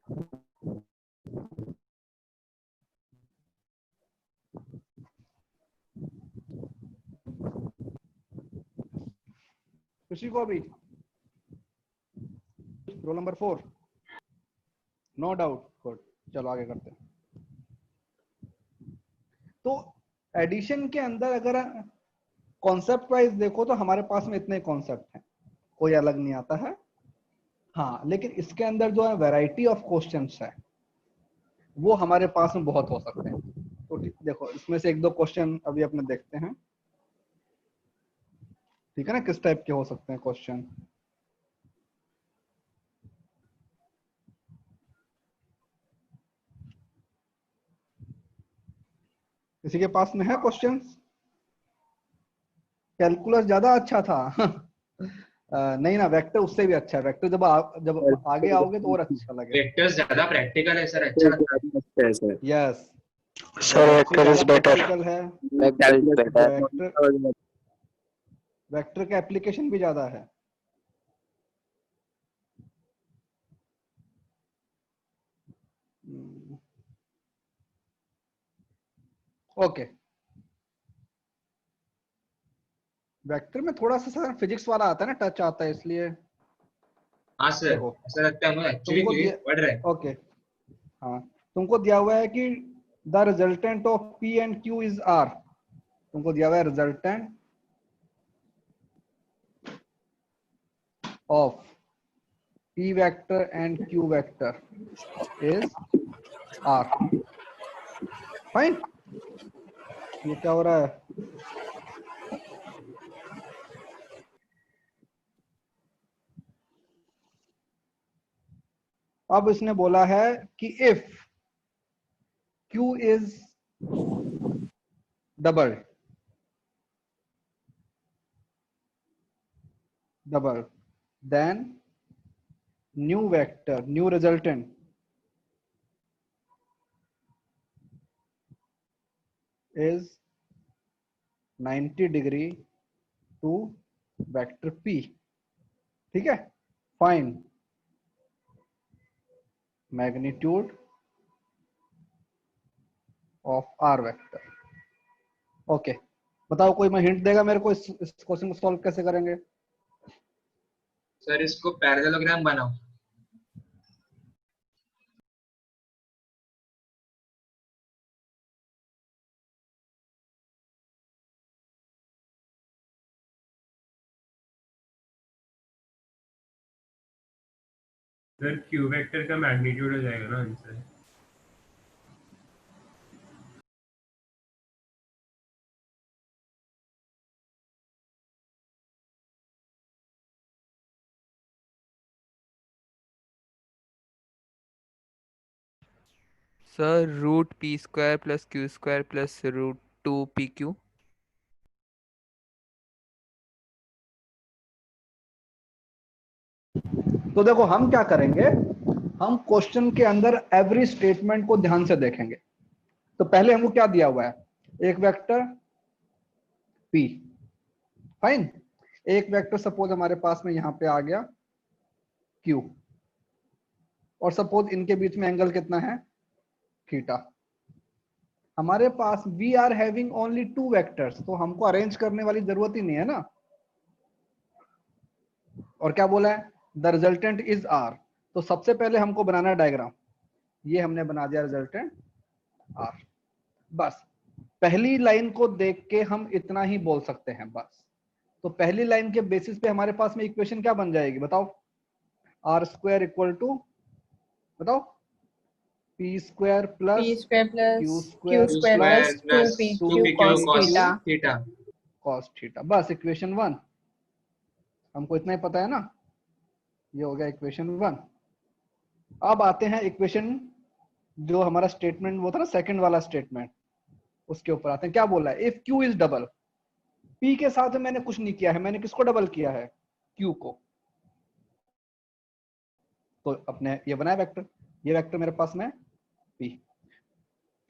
किसी को भी? Roll number 4, no doubt, good, चलो आगे करते हैं। तो एडिशन के अंदर अगर कॉन्सेप्ट वाइज देखो तो हमारे पास में इतने कॉन्सेप्ट हैं, कोई अलग नहीं आता है। हाँ, लेकिन इसके अंदर जो है वैरायटी ऑफ क्वेश्चंस है वो हमारे पास में बहुत हो सकते हैं। तो देखो इसमें से 1-2 क्वेश्चन अभी अपने देखते हैं, ठीक है ना, किस टाइप के हो सकते हैं क्वेश्चन। किसी के पास में है क्वेश्चंस? कैलकुलस ज्यादा अच्छा था नहीं ना, वेक्टर उससे भी अच्छा है। वेक्टर जब आगे आओगे तो और अच्छा लगेगा।
वेक्टर्स ज्यादा प्रैक्टिकल है सर, अच्छा लगता है।
Yes
sir vector is better.
है, वेक्टर का एप्लीकेशन भी ज्यादा है। ओके, वेक्टर में थोड़ा सा फिजिक्स वाला आता है ना, टच आता है, इसलिए
हाँ सर,
देखो
ऐसा लगता है हम एक्चुअली पढ़ रहे हैं।
ओके, हाँ, तुमको दिया हुआ है कि the resultant of P and Q is R। तुमको दिया हुआ है resultant of P vector and Q vector is R। Fine, ये क्या हो रहा है? अब इसने बोला है कि if Q is double then new vector, new resultant is 90 degree to vector P। ठीक है, fine magnitude of R vector. Okay, बताओ कोई मैं हिंट देगा मेरे को इस क्वेश्चन को सॉल्व कैसे करेंगे?
सर इसको पैरेललोग्राम बनाओ।
सर क्यू वेक्टर का मैग्नीट्यूड हो जाएगा ना answer.
Sir root P square plus Q square plus root 2 PQ।
तो देखो हम क्या करेंगे, हम क्वेश्चन के अंदर एवरी स्टेटमेंट को ध्यान से देखेंगे। तो पहले हमको क्या दिया हुआ है, एक वेक्टर P, फाइन, एक वेक्टर सपोज हमारे पास में यहां पे आ गया Q, और सपोज इनके बीच में एंगल कितना है, थीटा। हमारे पास we are having only 2 vectors, तो हमको अरेंज करने वाली जरूरत ही नहीं है ना। और क्या बोला है, द रिजल्टेंट इज R। तो सबसे पहले हमको बनाना है डायग्राम, ये हमने बना दिया रिजल्टेंट R। बस पहली लाइन को देख के हम इतना ही बोल सकते हैं बस। तो पहली लाइन के बेसिस पे हमारे पास में इक्वेशन क्या बन जाएगी बताओ, R स्क्वायर इक्वल टू, बताओ, P square plus
P square plus
Q
Q square plus
plus
2PQ cos theta।
Theta.
cos theta, बस इक्वेशन 1, हमको इतना ही पता है ना, ये हो गया इक्वेशन 1। अब आते हैं इक्वेशन जो हमारा स्टेटमेंट वो था ना, सेकंड वाला स्टेटमेंट, उसके ऊपर आते हैं। क्या बोला है, if Q is double, P के साथ मैंने कुछ नहीं किया है, मैंने किसको डबल किया है, Q को। तो अपने ये बनाया वेक्टर, ये वेक्टर मेरे पास में P,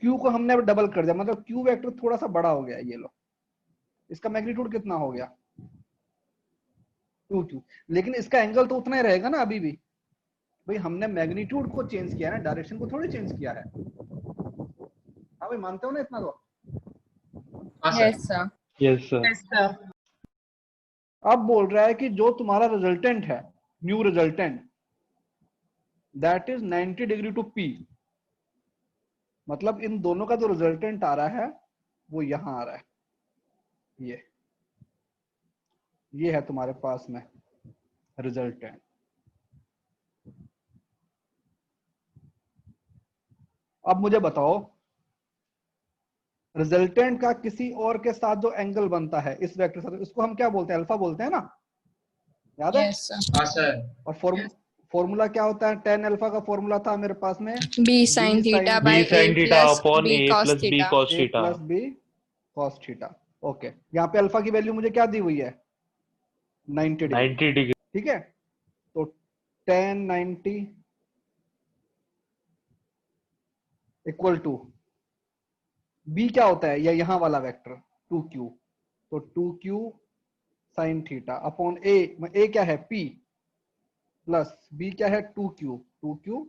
Q को हमने डबल कर दिया, मतलब Q वेक्टर थोड़ा सा बड़ा हो गया, ये लो, इसका मैग्नीट्यूड कितना हो गया 2Q, लेकिन इसका एंगल तो उतना ही रहेगा ना अभी भी, भाई हमने मैग्नीट्यूड को चेंज किया है ना, डायरेक्शन को थोड़ी चेंज किया है। हाँ भाई मानते हो ना इतना तो?
Yes, sir.
Yes, sir.
अब बोल रहा है कि जो तुम्हारा रिजल्टेंट है, new resultant, that is 90 degree to P. मतलब इन दोनों का जो रिजल्टेंट आ रहा है वो यहां आ रहा है, ये है तुम्हारे पास में रिजल्टेंट। अब मुझे बताओ, रिजल्टेंट का किसी और के साथ जो एंगल बनता है इस वेक्टर के साथ, इसको हम क्या बोलते हैं? अल्फा बोलते हैं ना, याद है?
Yes, sir.
हाँ सर।
और फॉर्मूला क्या होता है? tan अल्फा का फॉर्मूला था मेरे पास में
B sin theta by
B
A
sin theta
plus
upon
B
A
cos
plus B
theta.
cos
a
theta.
Plus B cos theta. Okay, यहाँ पे अल्फा की वैल्यू मुझे क्या दी हुई है? 90 डिग्री।
90 degree.
ठीक है, तो tan 90 इक्वल टू b क्या होता है? या यहाँ वाला वेक्टर 2q, तो 2q sine theta upon a क्या है? p प्लस b क्या है? 2q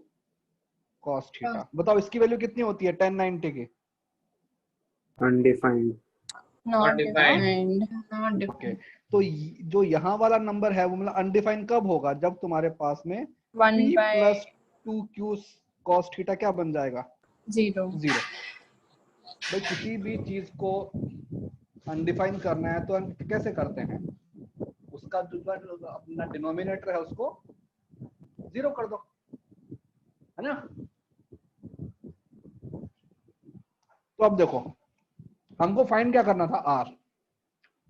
cos theta. बताओ इसकी वैल्यू कितनी होती है tan 90 की?
Undefined.
Not
Undefined.
defined. Not
okay,
defined.
तो जो यहाँ वाला नंबर है वो मतलब अनडिफाइंड कब होगा? जब तुम्हारे पास में
1
p
by
plus 2q cos theta क्या बन जाएगा?
0.
0। भाई किसी भी चीज को अनडिफाइन करना है तो हम कैसे करते हैं? उसका जो अपना डिनोमिनेटर है उसको 0 कर दो, है ना? तो अब देखो, हमको फाइंड क्या करना था? r।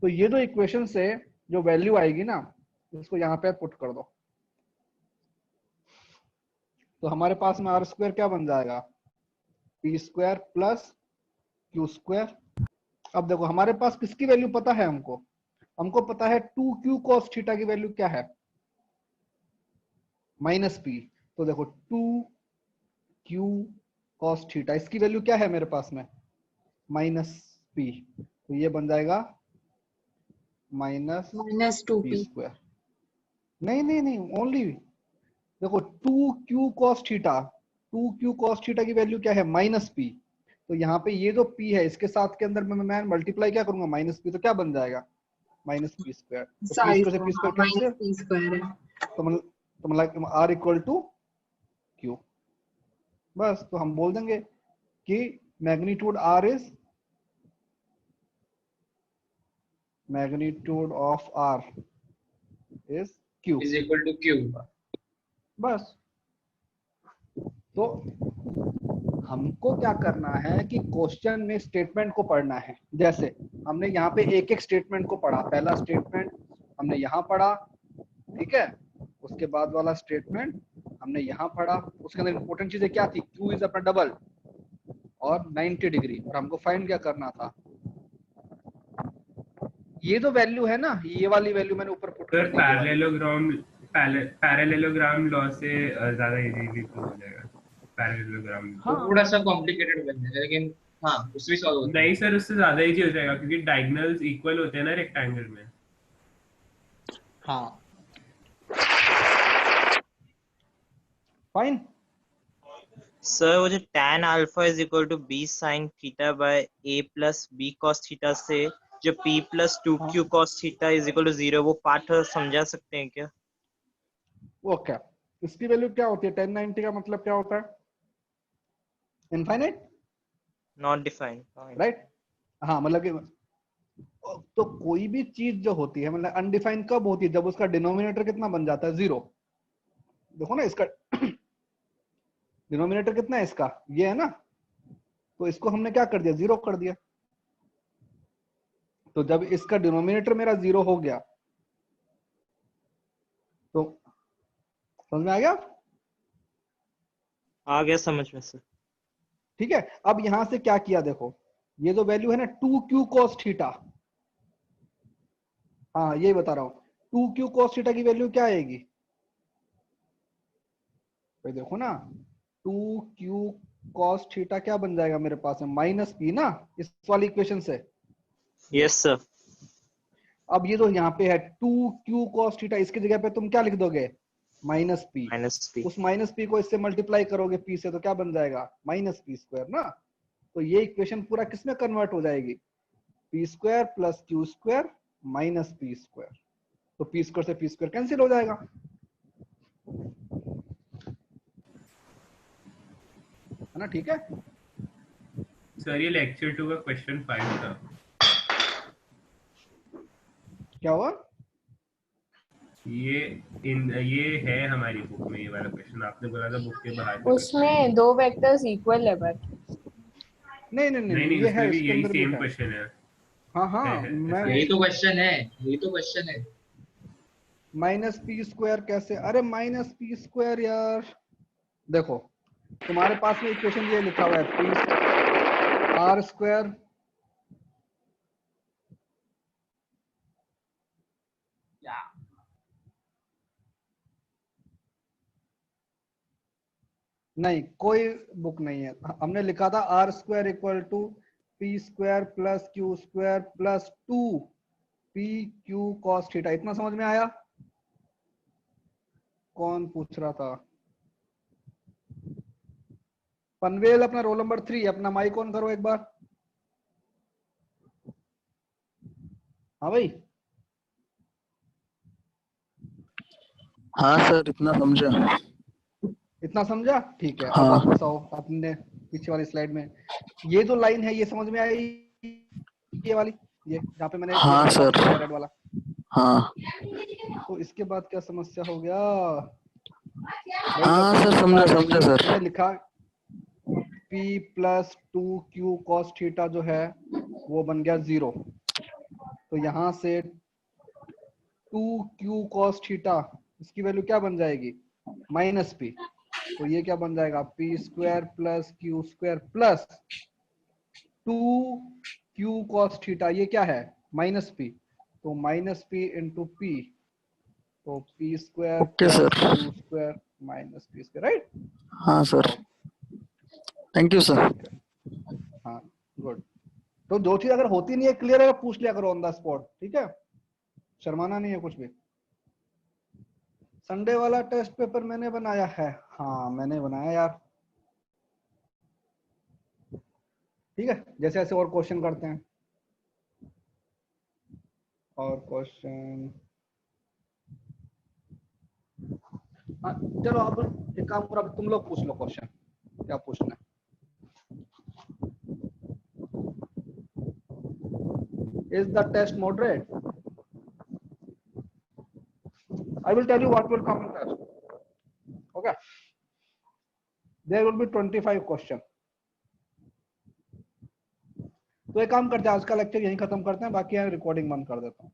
तो ये जो इक्वेशन से जो वैल्यू आएगी ना, इसको यहाँ पे पुट कर दो, तो हमारे पास में r² क्या बन जाएगा? p² plus q²। अब देखो हमारे पास किसकी वैल्यू पता है? हमको पता है 2q cos थीटा की वैल्यू क्या है? -p। तो देखो 2q cos थीटा, इसकी वैल्यू क्या है मेरे पास में? -p। तो ये बन जाएगा -2p²। नहीं, ओनली देखो 2q cos theta, 2q cos theta की वैल्यू क्या है? -p। तो यहाँ पे ये जो p है इसके साथ के अंदर मैं मल्टीप्लाई क्या करूंगा? -p। तो क्या बन जाएगा? -p²। तो p² से p² कैंसिल, तो मतलब r इक्वल टू q। बस, तो हम बोल देंगे कि magnitude r is magnitude of r is q
is equal to Q.
बस। तो हमको क्या करना है कि क्वेश्चन में स्टेटमेंट को पढ़ना है। जैसे हमने यहाँ पे एक एक स्टेटमेंट को पढ़ा, पहला स्टेटमेंट हमने यहाँ पढ़ा, ठीक है, उसके बाद वाला स्टेटमेंट हमने यहाँ पढ़ा। उसके अंदर इंपॉर्टेंट चीजें क्या थी? q इज अपना डबल और 90 डिग्री, और हमको फाइंड क्या करना था? ये जो वैल्यू है ना, ये वाली वैल्यू मैंने ऊपर पुट कर दी।
पैरेललोग्राम लॉ से ज्यादा इजीली प्रूव हो जाएगा। पैरेललोग्राम
थोड़ा सा कॉम्प्लिकेटेड बन जाएगा, लेकिन हाँ उससे भी सॉल्व होता है।
नहीं सर, उससे ज्यादा इजी हो जाएगा क्योंकि डायगोनल्स इक्वल होते हैं ना रेक्टेंगल में।
हाँ फाइन।
सर वो जो tan alpha is equal to b sin theta by a plus b cos theta से जो p plus 2q cos theta is equal to 0, वो पार्ट समझा सकते हैं क्या?
ओके, इसकी वैल्यू क्या होती है? tan 90 का मतलब क्या होता है? Infinite,
not defined,
right? हाँ, मतलब कि तो कोई भी चीज जो होती है मतलब अनडिफाइंड कब होती है? जब उसका डिनोमिनेटर कितना बन जाता है? 0। देखो ना, इसका डिनोमिनेटर कितना है इसका? ये है ना, तो इसको हमने क्या कर दिया? 0 कर दिया। तो जब इसका डिनोमिनेटर मेरा 0 हो गया तो समझ में आ गया?
आ गया समझ में सर।
ठीक है, अब यहां से क्या किया? देखो ये जो वैल्यू है ना 2q cos थीटा, हाँ ये बता रहा हूं, 2q cos थीटा की वैल्यू क्या आएगी? तो देखो ना, 2q cos थीटा क्या बन जाएगा मेरे पास में? -p ना, इस वाली इक्वेशन से।
Yes sir.
अब ये जो यहाँ पे है 2q cos थीटा, इसकी जगह पे तुम क्या लिख दोगे? माइनस पी, उस माइनस पी को इससे मल्टीप्लाई करोगे पी से तो क्या बन जाएगा माइनस पी स्क्वायर ना। तो ये इक्वेशन पूरा किसमें कन्वर्ट हो जाएगी, P square plus Q square minus P square. तो पी स्क्वायर से पी स्क्वायर कैंसिल हो जाएगा, है ना। ठीक है
सर ये लेक्चर 2 का क्वेश्चन 5 था।
क्या हुआ,
ये है हमारी बुक में, ये वाला क्वेश्चन आपने बोला था बुक के बाहर।
उसमें दो वेक्टर्स इक्वल है बट
नहीं ये है,
उसमें भी
इसके
यही
अंदर भी
सेम
है।
क्वेश्चन है।
हाँ मैं
यही तो क्वेश्चन है,
माइनस पी स्क्वायर कैसे, अरे माइनस पी स्क्वायर यार, देखो तुम्हारे पास में इक्वेशन ये लिखा हुआ है पी आर स्क्वायर नहीं, कोई बुक नहीं है, हमने लिखा था R square equal to P square plus Q square plus 2 P Q cos theta. इतना समझ में आया, कौन पूछ रहा था, पनवेल अपना रोल नंबर 3, अपना माइक ऑन करो एक बार। हाँ भाई,
हाँ सर इतना समझा।
इतना समझा, ठीक है।
हाँ।
अब वापस आओ अपने पीछे वाली स्लाइड में, ये जो लाइन है ये समझ में आई, ये वाली, ये जहाँ पे मैंने
हाँ सर।
रेड वाला,
हाँ
तो इसके बाद क्या समस्या हो गया,
हाँ सर समझा सर।
मैंने लिखा P plus 2Q cos theta जो है वो बन गया 0, तो यहाँ से 2Q cos थीटा इसकी वैल्यू क्या बन जाएगी माइनस पी, तो ये क्या बन जाएगा P square plus Q square plus 2Q cos theta, ये क्या है माइनस पी, तो माइनस पी इंटू पी, तो P square
okay sir.
Q square minus P square, right.
हाँ सर, थैंक यू सर।
हाँ गुड। तो जो चीज अगर होती नहीं है क्लियर है पूछ लिया करो ऑन द स्पॉट, ठीक है, शर्माना नहीं है कुछ भी। संडे वाला टेस्ट पेपर मैंने बनाया है, हाँ मैंने बनाया यार, ठीक है। जैसे ऐसे और क्वेश्चन करते हैं, और क्वेश्चन, हाँ चलो अब एक काम करो, अब तुम लोग पूछ लो क्वेश्चन, क्या पूछना है। Is the test moderate? I will tell you what will come in test. Okay. There will be 25 questions. तो एक काम करते हैं, आज का लेक्चर यहीं खत्म करते हैं, बाकी यहाँ रिकॉर्डिंग बंद कर देता हूँ।